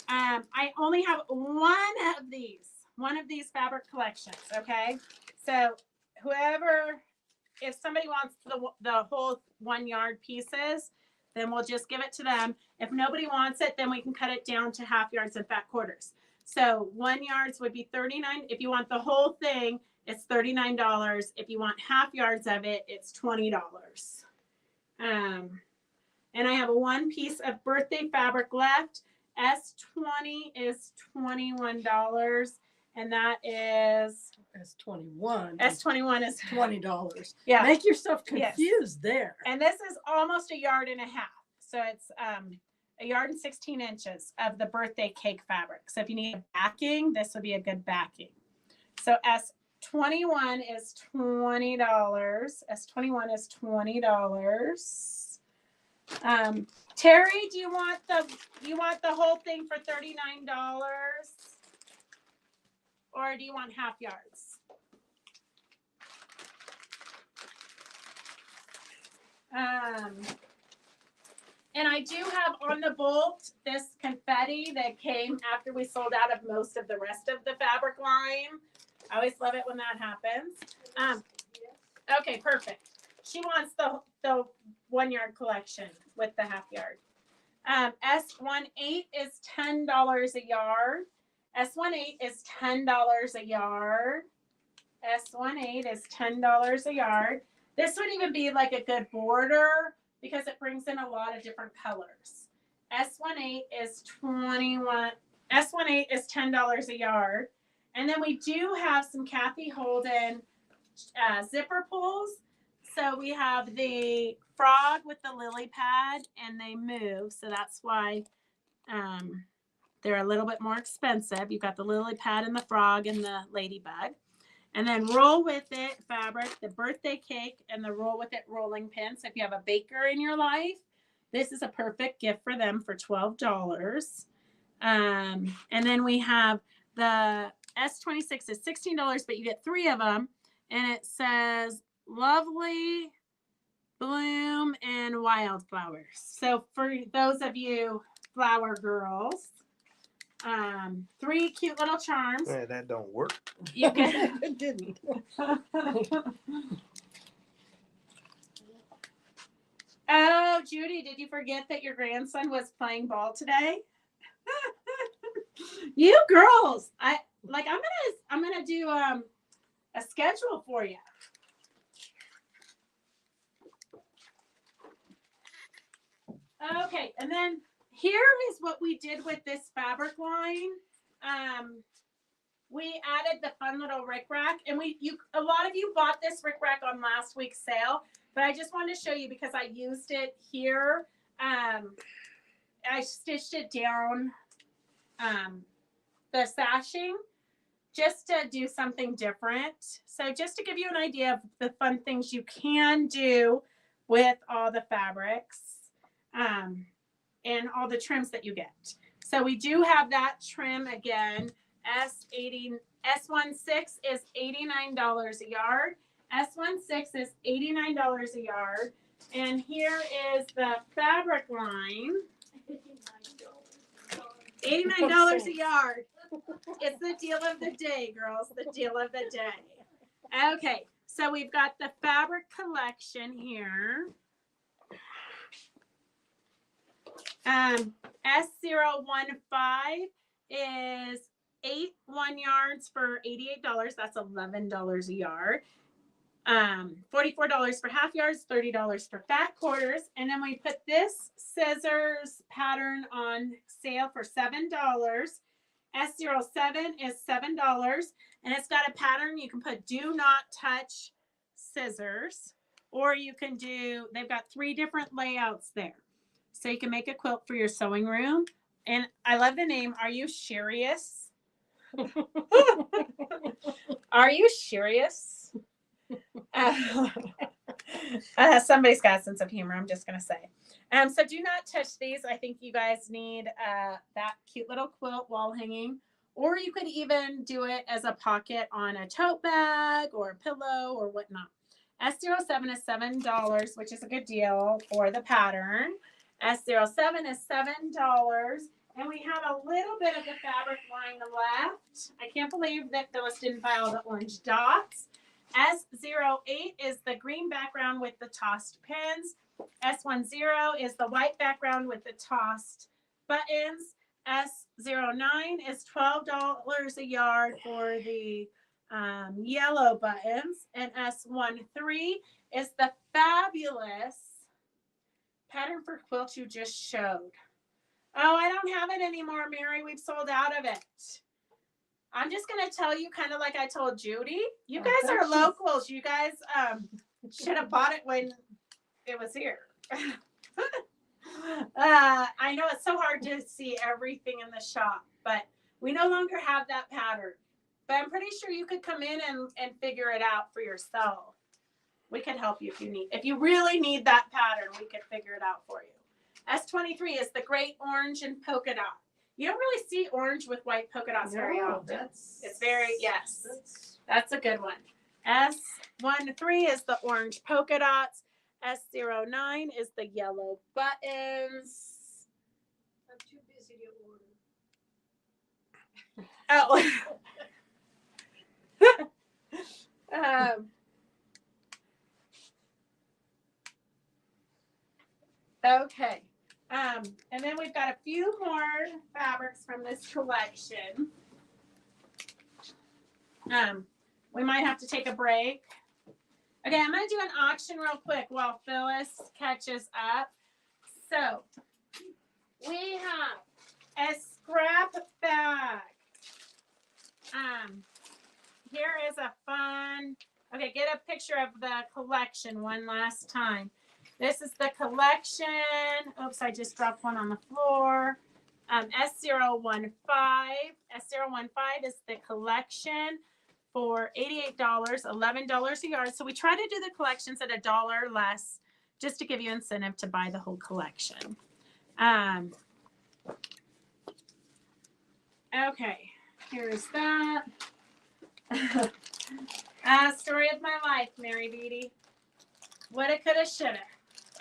I only have one of these fabric collections. Okay. So if somebody wants the whole 1 yard pieces, then we'll just give it to them. If nobody wants it, then we can cut it down to half yards and fat quarters. So 1 yards would be $39. If you want the whole thing, it's $39. If you want half yards of it, it's $20. And I have 1 piece of birthday fabric left. S20 is $21. And that is S21. S21 is $20. Yeah. Make yourself confused there. And this is almost 1.5 yards. So it's a yard and 16 inches of the birthday cake fabric. So if you need a backing, this would be a good backing. So S21 is $20. S21 is $20. Terry, do you want the whole thing for $39? Or do you want half yards? And I do have on the bolt this confetti that came after we sold out of most of the rest of the fabric line. I always love it when that happens. Okay, perfect. She wants the 1 yard collection with the half yard. S18 is $10 a yard. S18 is $10 a yard. S18 is $10 a yard. This would even be like a good border because it brings in a lot of different colors. S18 is S18 is $10 a yard. And then we do have some Kathy Holden zipper pulls. So we have the frog with the lily pad and they move. So that's why they're a little bit more expensive. You've got the lily pad and the frog and the ladybug. And then roll with it fabric, the birthday cake, and the roll with it rolling pin. So if you have a baker in your life, this is a perfect gift for them for $12. And then we have the S26 is $16, but you get 3 of them. And it says lovely bloom and wildflowers. So for those of you flower girls, 3 cute little charms. Yeah, that don't work. You can. It didn't. Oh, Judy, did you forget that your grandson was playing ball today? You girls, I'm gonna do a schedule for you. Okay, and then here is what we did with this fabric line. We added the fun little rickrack, and a lot of you bought this rickrack on last week's sale, but I just wanted to show you because I used it here. I stitched it down, the sashing, just to do something different. So just to give you an idea of the fun things you can do with all the fabrics. and all the trims that you get. So we do have that trim again. S16 is $89 a yard. S16 is $89 a yard. And here is the fabric line. $89 a yard. It's the deal of the day, girls. The deal of the day. Okay, so we've got the fabric collection here. S015 is 8 1 yards for $88. That's $11 a yard. $44 for half yards, $30 for fat quarters. And then we put this scissors pattern on sale for $7. S07 is $7. And it's got a pattern. You can put do not touch scissors. Or you can do, they've got 3 different layouts there. So you can make a quilt for your sewing room. And I love the name. Are you serious? Are you serious? Somebody's got a sense of humor, I'm just going to say. So do not touch these. I think you guys need that cute little quilt wall hanging. Or you could even do it as a pocket on a tote bag or a pillow or whatnot. S07 is $7, which is a good deal for the pattern. S07 is $7. And we have a little bit of the fabric line left. I can't believe that Phyllis didn't buy all the orange dots. S08 is the green background with the tossed pins. S10 is the white background with the tossed buttons. S09 is $12 a yard for the yellow buttons. And S13 is the fabulous pattern for quilt you just showed. Oh, I don't have it anymore, Mary. We've sold out of it. I'm just going to tell you, kind of like I told Judy, you guys are locals. You guys should have bought it when it was here. I know it's so hard to see everything in the shop, but we no longer have that pattern. But I'm pretty sure you could come in and figure it out for yourself. We could help you if you really need that pattern, we could figure it out for you. S23 is the great orange and polka dot. You don't really see orange with white polka dots very often. It's very, yes, that's a good one. S13 is the orange polka dots. S09 is the yellow buttons. I'm too busy to order. Okay. And then we've got a few more fabrics from this collection. We might have to take a break. Okay, I'm going to do an auction real quick while Phyllis catches up. So, we have a scrap bag. Here is a fun, okay, get a picture of the collection one last time. This is the collection. Oops, I just dropped one on the floor. S015. S015 is the collection for $88, $11 a yard. So we try to do the collections at $1 less just to give you incentive to buy the whole collection. Okay, here's that. Story of my life, Mary Beatty. Woulda, coulda, shoulda.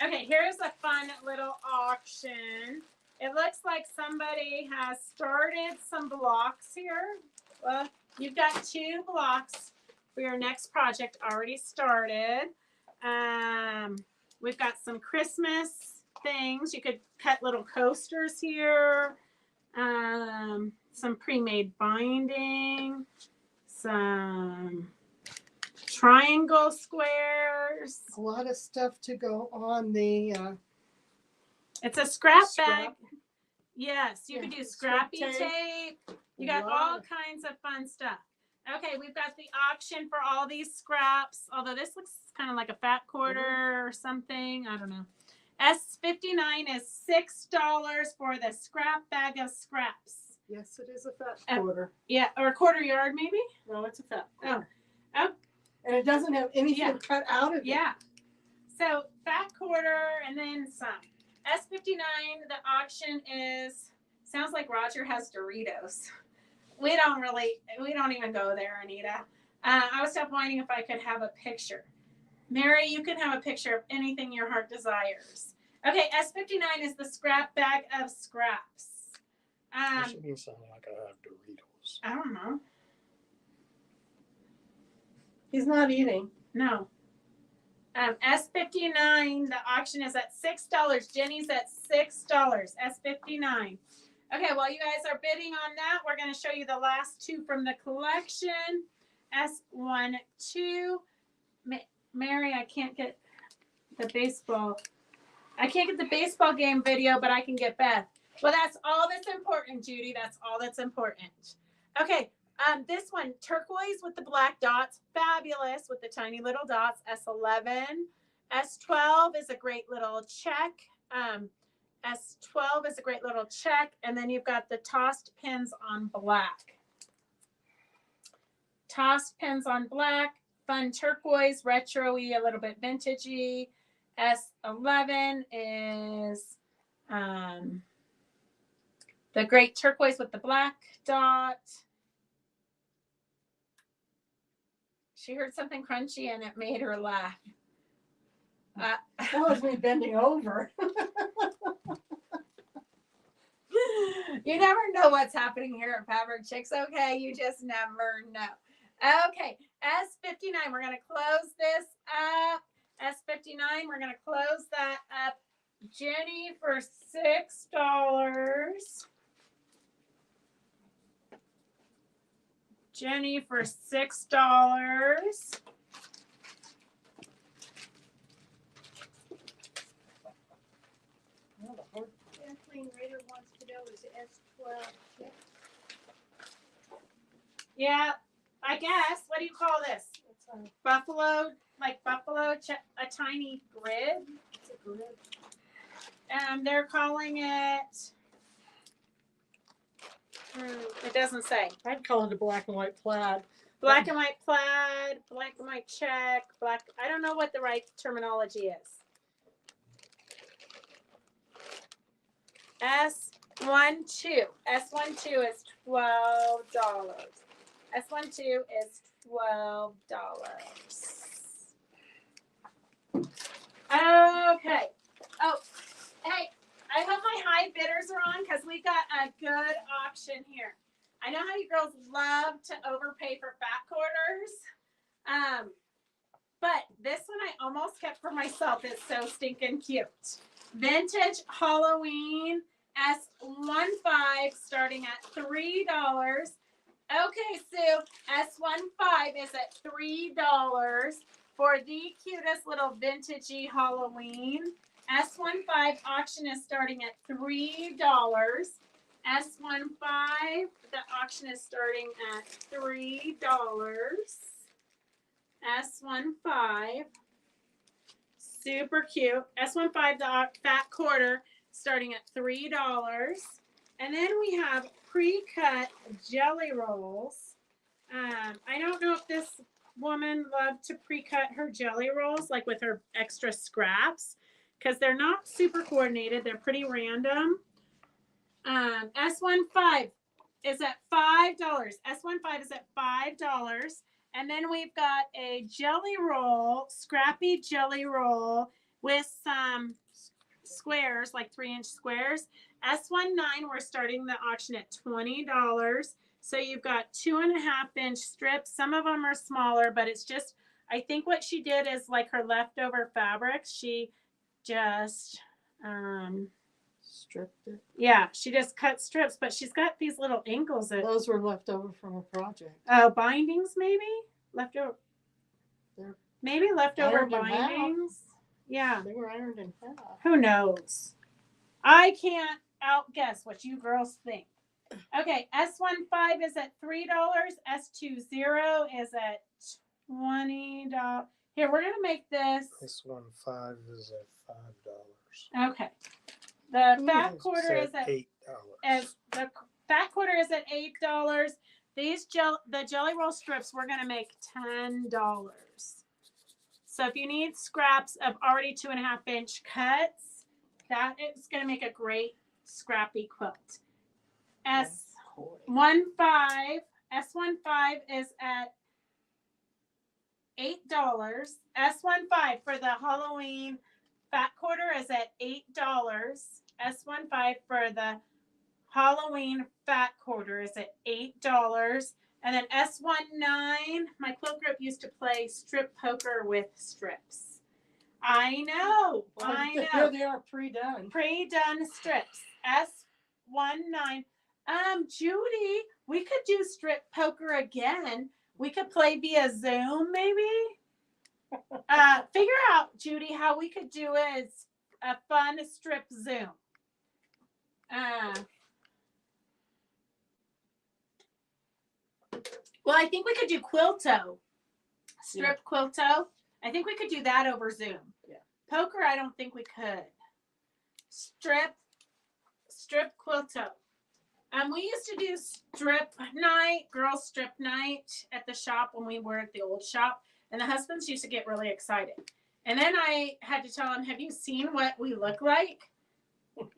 Okay, here's a fun little auction. It looks like somebody has started some blocks here. Well, you've got 2 blocks for your next project already started. We've got some Christmas things. You could cut little coasters here. Some pre-made binding. Some triangle squares. A lot of stuff to go on the it's a scrap bag. Yes, you could do scrappy tape. You got all kinds of fun stuff. Okay, we've got the auction for all these scraps. Although this looks kind of like a fat quarter or something. I don't know. S59 is $6 for the scrap bag of scraps. Yes, it is a fat quarter. Yeah, or a quarter yard maybe? No, it's a fat quarter. Oh. And it doesn't have anything cut out of it. Yeah. So fat quarter and then some. S59 S59, the auction is, sounds like Roger has Doritos. We don't even go there, Anita. I was wondering if I could have a picture. Mary, you can have a picture of anything your heart desires. Okay, S59 is the scrap bag of scraps. That should be something like I have Doritos. I don't know. He's not eating. No. S59, the auction is at $6. Jenny's at $6. S59. Okay, while you guys are bidding on that, we're going to show you the last two from the collection. S12. Mary, I can't get the baseball. I can't get the baseball game video, but I can get Beth. Well, that's all that's important, Judy. That's all that's important. Okay, this one, turquoise with the black dots. Fabulous with the tiny little dots. S11. S12 is a great little check. S12 is a great little check. And then you've got the tossed pins on black. Tossed pins on black. Fun turquoise, retro-y, a little bit vintagey. S11 is the great turquoise with the black dot. She heard something crunchy and it made her laugh. That was me bending over. You never know what's happening here at Fabric Chicks, okay? You just never know. Okay, S59, we're going to close this up. S59, we're going to close that up. Jenny for $6. Jenny for $6. Kathleen Rader wants to know is S12 check? Yeah, I guess. What do you call this? It's a Buffalo, like buffalo, a tiny grid. It's a grid. They're calling it. It doesn't say. I'd call it a black and white plaid. Black and white plaid, black and white check, black. I don't know what the right terminology is. S12. S12 is $12. S12 is $12. Okay. Oh, hey, I hope my high bidders are on because we got a good auction here. I know how you girls love to overpay for fat quarters. But this one I almost kept for myself. It's so stinking cute. Vintage Halloween S15 starting at $3. Okay, Sue, S15 is at $3 for the cutest little vintagey Halloween. S15 auction is starting at $3. S15, the auction is starting at $3. S15, super cute. S15, the fat quarter, starting at $3. And then we have pre-cut jelly rolls. I don't know if this woman loved to pre-cut her jelly rolls, like with her extra scraps, because they're not super coordinated. They're pretty random. S15 is at $5. S15 is at $5. And then we've got a jelly roll, scrappy jelly roll with some squares, like 3-inch squares. S19, we're starting the auction at $20. So you've got 2.5-inch strips. Some of them are smaller, but it's just, I think what she did is like her leftover fabric. She just, Stripped it. yeah, she just cut strips, but she's got these little ankles that, Those were left over from a project. bindings maybe? Leftover. They're Maybe leftover ironed in half. bindings. Yeah. They were ironed in half. Who knows? I can't outguess what you girls think. Okay, S15 is at $3. S20 is at $20. Here, we're gonna make this. This 1.5 is at $5. Okay. The Ooh, fat It's quarter is at $8. the fat quarter is at $8. These the jelly roll strips we're gonna make $10. So if you need scraps of already 2.5-inch cuts, That is going to make a great scrappy quilt. S15 is at $8. S15 for the Halloween fat quarter is at $8. S15 for the Halloween fat quarter is at $8. And then S19, my quilt group used to play strip poker with strips. I know. Here they are pre-done. Pre-done strips. S19. Judy, we could do strip poker again. We could play via Zoom, maybe. Figure out, Judy, how we could do it. A fun strip Zoom. Well, I think we could do Quilto. Strip Quilto. I think we could do that over Zoom. Yeah. Poker, I don't think we could. Strip Quilto. We used to do strip night, girls strip night at the shop when we were at the old shop, and the husbands used to get really excited. And then I had to tell them, have you seen what we look like?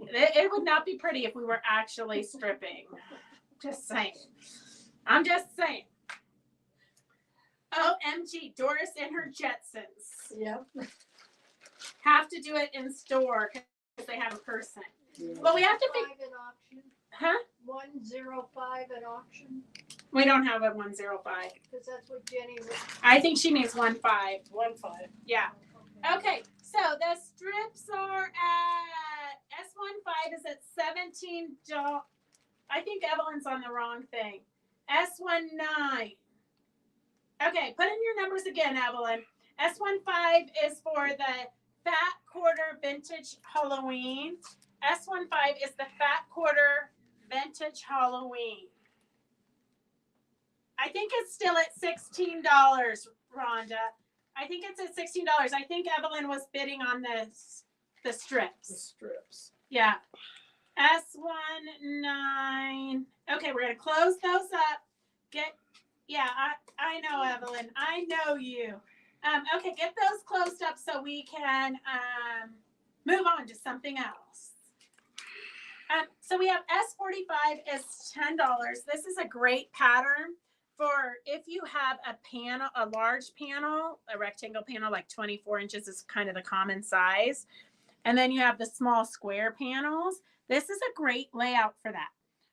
It would not be pretty if we were actually stripping. Just saying. I'm just saying. OMG, Doris and her Jetsons. Yep. Have to do it in store because they have a person. Yeah. Well, we have to figure an auction. Huh? 105 at auction. We don't have a 105. Because that's what Jenny was. I think she means 15. 15. Yeah. Okay. So the strips are at S15 is at $17. I think Evelyn's on the wrong thing. S19. Okay, put in your numbers again, Evelyn. S15 is for the fat quarter vintage Halloween. S15 is the fat quarter vintage Halloween. I think it's still at $16, Rhonda. I think it's at $16. I think Evelyn was bidding on the strips. The strips. Yeah. S19. Okay, we're going to close those up. I know, Evelyn. I know you. Okay, get those closed up so we can move on to something else. So we have S45 is $10. This is a great pattern for if you have a panel, a large panel, a rectangle panel, like 24 inches is kind of the common size. And then you have the small square panels. This is a great layout for that.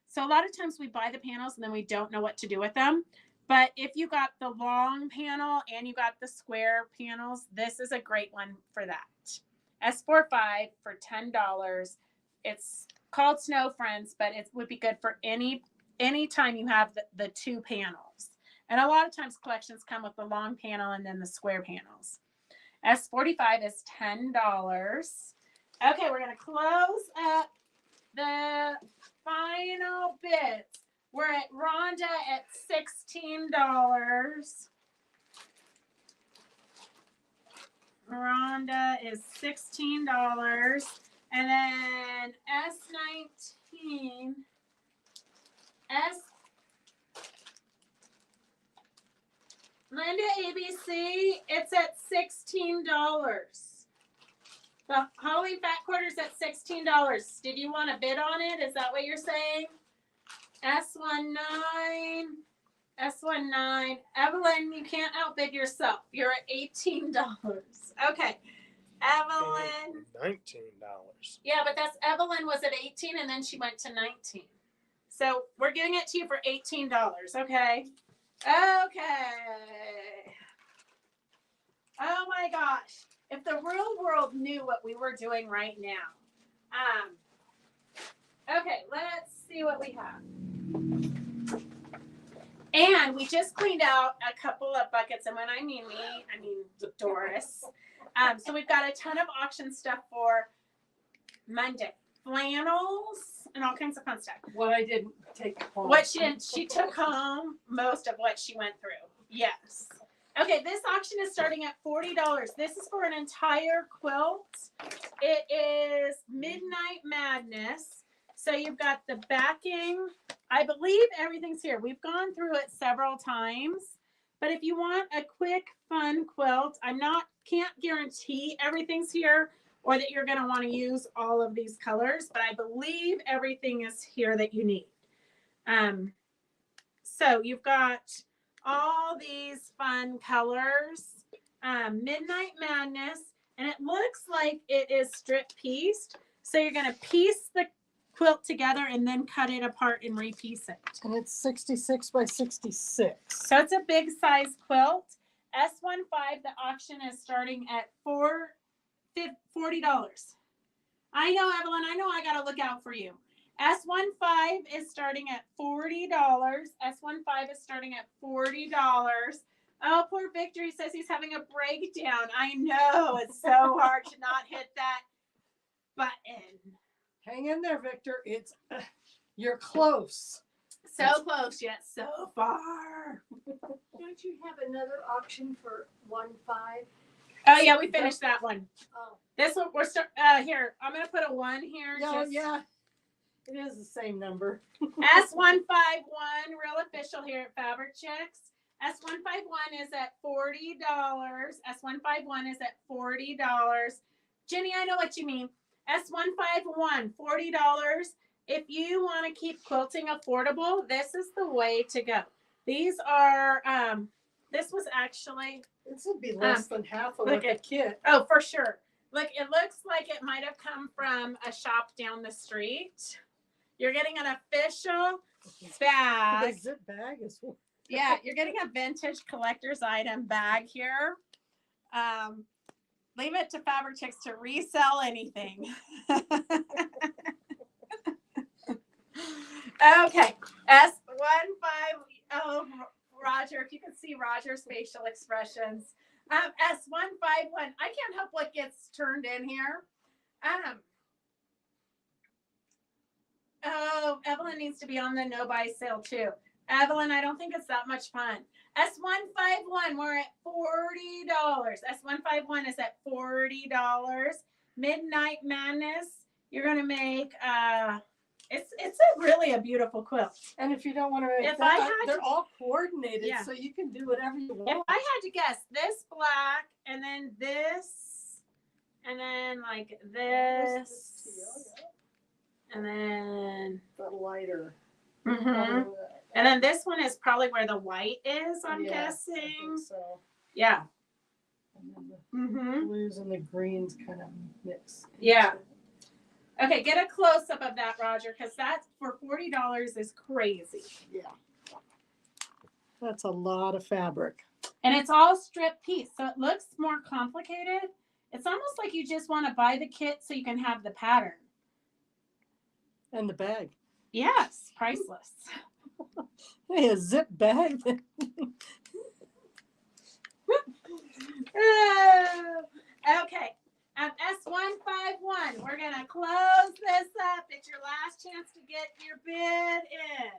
So a lot of times we buy the panels and then we don't know what to do with them. But if you got the long panel and you got the square panels, this is a great one for that. S45 for $10. It's called Snow Friends, but it would be good for any time you have the two panels. And a lot of times collections come with the long panel and then the square panels. S45 is $10. Okay, we're going to close up the final bits. We're at Rhonda at $16. Rhonda is $16. And then S19. Linda ABC, it's at $16. The Halloween fat quarter's at $16. Did you want to bid on it? Is that what you're saying? S19. Evelyn, you can't outbid yourself. You're at $18. Okay. Evelyn. $19. Yeah, but that's Evelyn was at 18 and then she went to 19. So we're giving it to you for $18. Okay. Okay. Oh my gosh. If the real world knew what we were doing right now. Okay, let's see what we have. And we just cleaned out a couple of buckets. And when I mean me, I mean Doris. So we've got a ton of auction stuff for Monday. Flannels and all kinds of fun stuff. What I didn't take home. What she didn't, she took home most of what she went through. Yes. Okay, this auction is starting at $40. This is for an entire quilt. It is Midnight Madness. So you've got the backing. I believe everything's here. We've gone through it several times. But if you want a quick, fun quilt, can't guarantee everything's here, or that you're going to want to use all of these colors, but I believe everything is here that you need. So you've got all these fun colors, Midnight Madness, and it looks like it is strip pieced. So you're going to piece the quilt together and then cut it apart and repiece it. And it's 66 by 66. So it's a big size quilt. S15, the auction is starting at $40. I know, Evelyn, I know I got to look out for you. S15 is starting at $40. S15 is starting at $40. Oh, poor Victor. He says he's having a breakdown. I know. It's so hard to not hit that button. Hang in there, Victor. It's you're close. So close yet so far. Don't you have another auction for 1.5? Oh yeah, we finished that one. Oh, This one we're here. I'm gonna put a 1 here. Yeah. It is the same number. S151 Real Official here at Fabric Chicks. S151 is at $40. S151 is at $40. Jenny, I know what you mean. S151, $40. If you want to keep quilting affordable, this is the way to go. These are, this was actually. This would be less than half of what the kit. Oh, for sure. Look, it looks like it might have come from a shop down the street. You're getting an official bag. The zip bag is. Yeah, you're getting a vintage collector's item bag here. Leave it to Fabric Chicks to resell anything. Okay, S150, Roger, if you can see Roger's facial expressions. S151, I can't help what gets turned in here. Oh, Evelyn needs to be on the no buy sale too. Evelyn, I don't think it's that much fun. S151, we're at $40. S151 is at $40. Midnight Madness, you're gonna make it's really a beautiful quilt. And if you don't want to make If that, I had they're to- all coordinated, Yeah. so you can do whatever you If want. I had to guess, this black and then this and then like this and then The lighter. and then this one is probably where the white is, I'm Yes, I guessing. think so. Yeah. And then the blues and the greens kind of mix. Yeah. Okay, get a close up of that, Roger, because that for $40 is crazy. Yeah. That's a lot of fabric. And it's all strip piece, so it looks more complicated. It's almost like you just want to buy the kit so you can have the pattern. And the bag. Yes, priceless. Hey, a zip bag. Okay, S151, we're going to close this up. It's your last chance to get your bid in.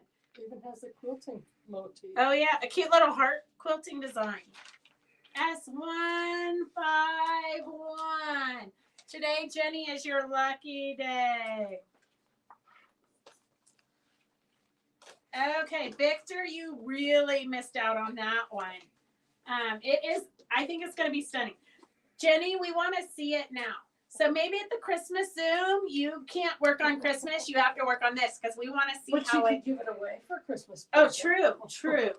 Even has a quilting motif. Oh, yeah, a cute little heart quilting design. S151. Today, Jenny, is your lucky day. Okay, Victor, you really missed out on that one. I think it's going to be stunning. Jenny, we want to see it now. So maybe at the Christmas Zoom, you can't work on Christmas. You have to work on this because we want to see But how you it. could give it away for Christmas. Oh, present. true.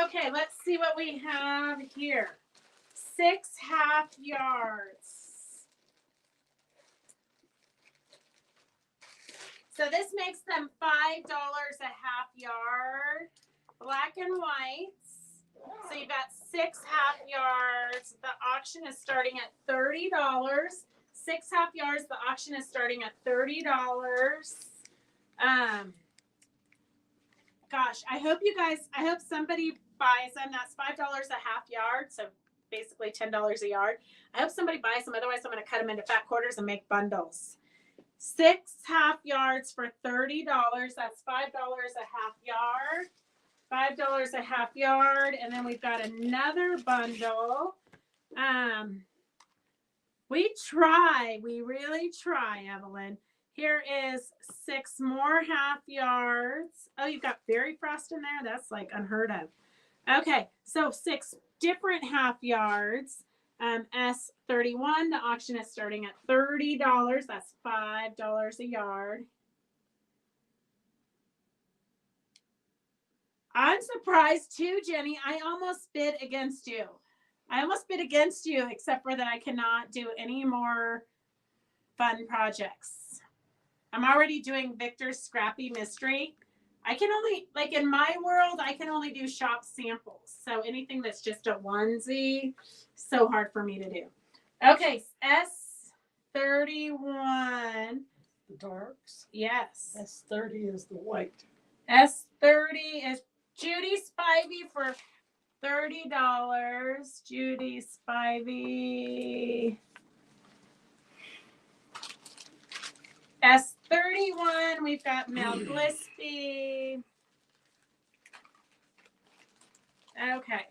Okay, let's see what we have here. 6 half yards. So this makes them $5 a half yard. Black and whites. So you've got 6 half yards. The auction is starting at $30. 6 half yards. The auction is starting at $30. Gosh, I hope somebody buys them. That's $5 a half yard. So basically $10 a yard. I hope somebody buys them. Otherwise, I'm going to cut them into fat quarters and make bundles. 6 half yards for $30. That's $5 a half yard. $5 a half yard. And then we've got another bundle. We really try, Evelyn. Here is 6 more half yards. Oh, you've got fairy frost in there? That's like unheard of. Okay, so 6 different half yards. S31, the auction is starting at $30. That's $5 a yard. I'm surprised too, Jenny. I almost bid against you. Except for that I cannot do any more fun projects. I'm already doing Victor's Scrappy Mystery. I can only, like in my world, I can only do shop samples. So anything that's just a onesie, so hard for me to do. Okay, S31. The darks. Yes. S30 is the white. S30 is Judy Spivey for $30. Judy Spivey. S31, we've got Mel Glisby. Okay.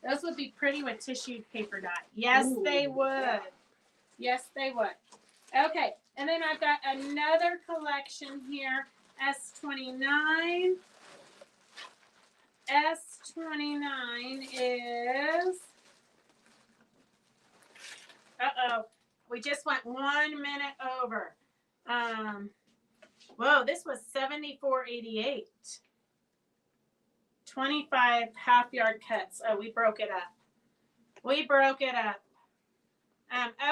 Those would be pretty with tissue paper dye. Yes, Ooh, they would. yeah. Yes, they would. Okay. And then I've got another collection here. S29. S29 is... Uh-oh. We just went 1 minute over. Whoa, this was $74.88. 25 half-yard cuts. Oh, we broke it up.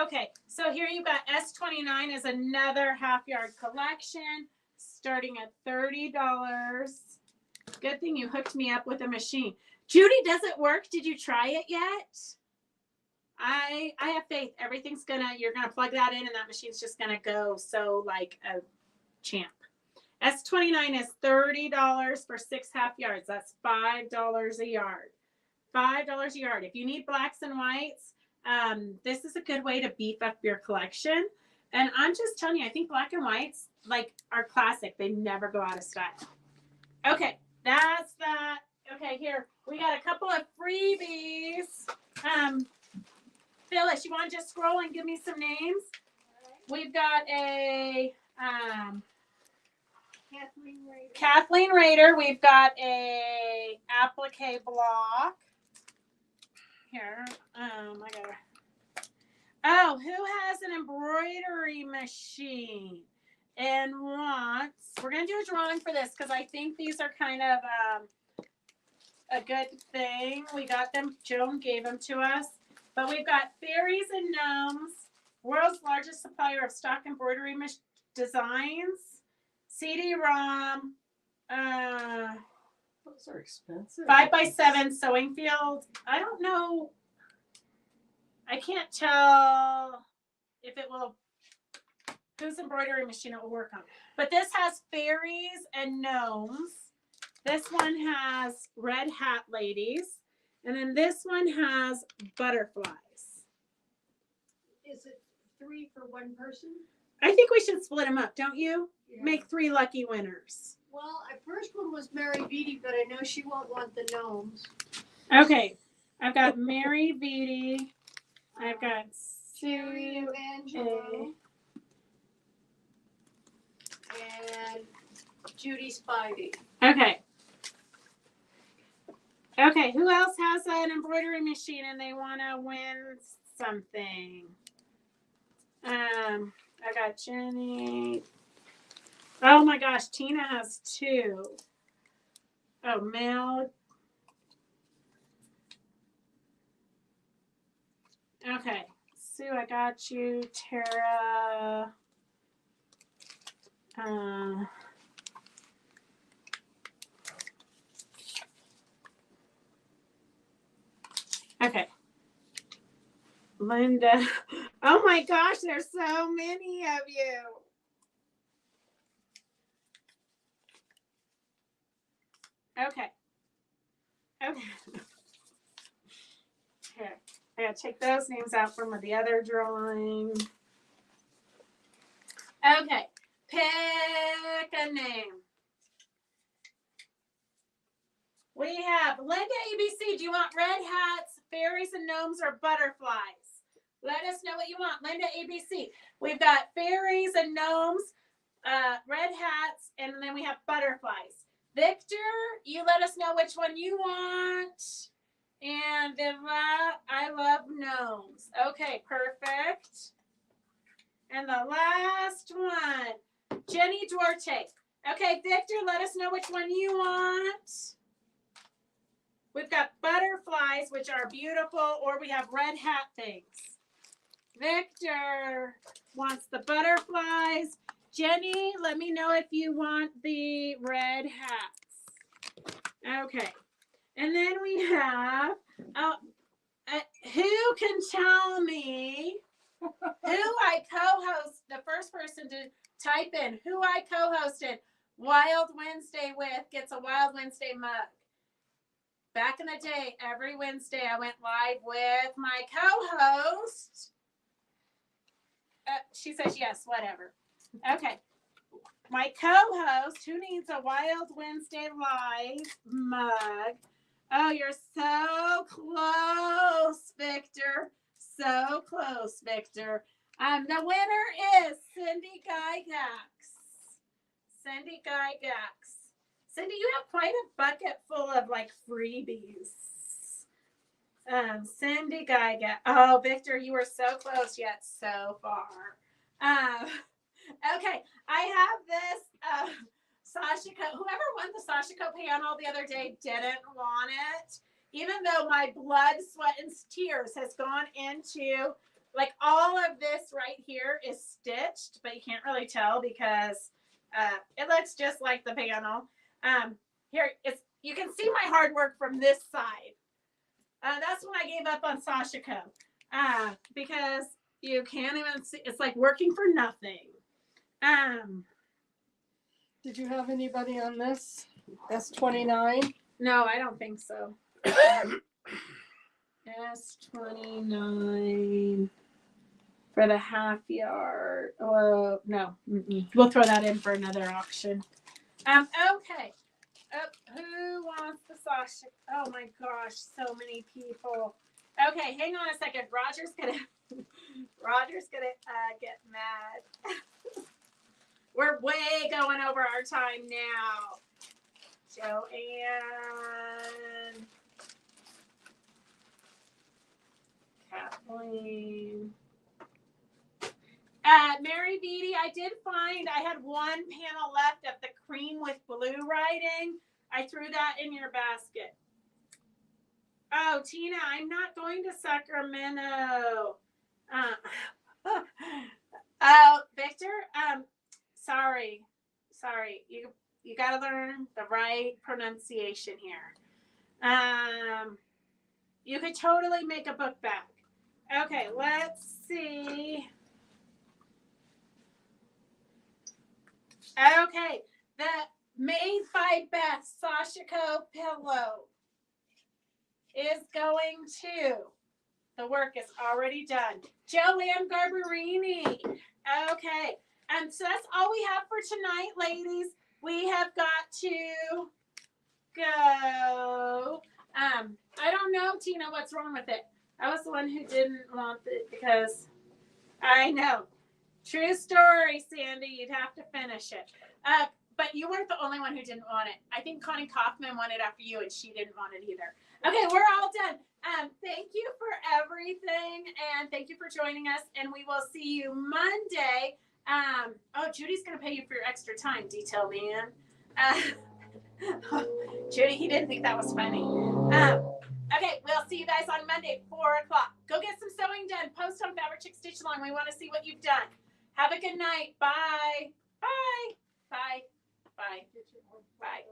Okay, so here you've got S29 is another half-yard collection starting at $30. Good thing you hooked me up with a machine. Judy, does it work? Did you try it yet? I have faith. Everything's you're gonna plug that in and that machine's just gonna go so like a champ. S29 is $30 for 6 half yards. That's $5 a yard. $5 a yard. If you need blacks and whites, this is a good way to beef up your collection. And I'm just telling you, I think black and whites like are classic. They never go out of style. Okay, that's that. Okay, here we got a couple of freebies. Phyllis, you want to just scroll and give me some names? We've got a Kathleen Rader. We've got a applique block. Here, I got. Oh, who has an embroidery machine and wants? We're gonna do a drawing for this because I think these are kind of a good thing. We got them. Joan gave them to us. But we've got Fairies and Gnomes, world's largest supplier of stock embroidery designs, CD-ROM, Those are expensive. 5x7 sewing field. I don't know. I can't tell if it will, whose embroidery machine it will work on. But this has Fairies and Gnomes. This one has Red Hat Ladies. And then this one has butterflies. Is it 3 for one person? I think we should split them up, don't you? Yeah. Make 3 lucky winners. Well, our first one was Mary Beatty, but I know she won't want the gnomes. Okay. I've got Mary Beatty. I've got Sue Angelo. And Judy Spivey. Okay. Okay, who else has an embroidery machine and they want to win something? I got Jenny. Oh my gosh, Tina has 2. Oh, Mel. Okay, Sue, I got you. Tara. Okay. Linda. Oh my gosh, there's so many of you. Okay. Here. I gotta take those names out from the other drawing. Okay. Pick a name. We have Linda ABC. Do you want red hats, fairies and gnomes, or butterflies? Let us know what you want. Linda ABC. We've got fairies and gnomes, red hats, and then we have butterflies. Victor, you let us know which one you want. And I love gnomes. Okay, perfect. And the last one, Jenny Duarte. Okay, Victor, let us know which one you want. We've got butterflies, which are beautiful, or we have red hat things. Victor wants the butterflies. Jenny, let me know if you want the red hats. Okay. And then we have, who can tell me who I co-host, the first person to type in who I co-hosted Wild Wednesday with gets a Wild Wednesday mug. Back in the day, every Wednesday I went live with my co-host. She says yes, whatever. Okay. My co-host, who needs a Wild Wednesday live mug? Oh, you're so close, Victor. So close, Victor. The winner is Cindy Gygax. Cindy Gygax. Cindy, you have quite a bucket full of like freebies. Cindy Gygax. Oh, Victor, you were so close yet so far. Okay, I have this Sasha Co. Whoever won the Sasha Co panel the other day didn't want it. Even though my blood, sweat, and tears has gone into, like, all of this right here is stitched, but you can't really tell because it looks just like the panel. Here, you can see my hard work from this side. That's when I gave up on Sasha Co. Because you can't even see, it's like working for nothing. Did you have anybody on this? S29? No, I don't think so. S29 for the half yard. Oh, no. We'll throw that in for another auction. Okay. Who wants the Sasha? Oh my gosh, so many people. Okay, hang on a second. Roger's gonna get mad. We're way going over our time now. Joanne, Kathleen, Mary Beatty. I did find I had one panel left of the cream with blue writing. I threw that in your basket. Oh, Tina, I'm not going to Sacramento. Oh, Victor, sorry. You got to learn the right pronunciation here. You could totally make a book bag. Okay, let's see. Okay, the Made by Beth Sasha Co pillow is going to, the work is already done, Joanne Garbarini. Okay, so that's all we have for tonight, ladies. We have got to go. I don't know, Tina, what's wrong with it. I was the one who didn't want it because I know. True story, Sandy. You'd have to finish it. But you weren't the only one who didn't want it. I think Connie Kaufman wanted it after you, and she didn't want it either. Okay, we're all done. Thank you for everything, and thank you for joining us, and we will see you Monday. Oh, Judy's going to pay you for your extra time, detail man. Judy, he didn't think that was funny. Okay, we'll see you guys on Monday, 4 o'clock. Go get some sewing done. Post on Fabric Chick Stitch Along. We want to see what you've done. Have a good night. Bye. Bye. Bye. Bye. Bye.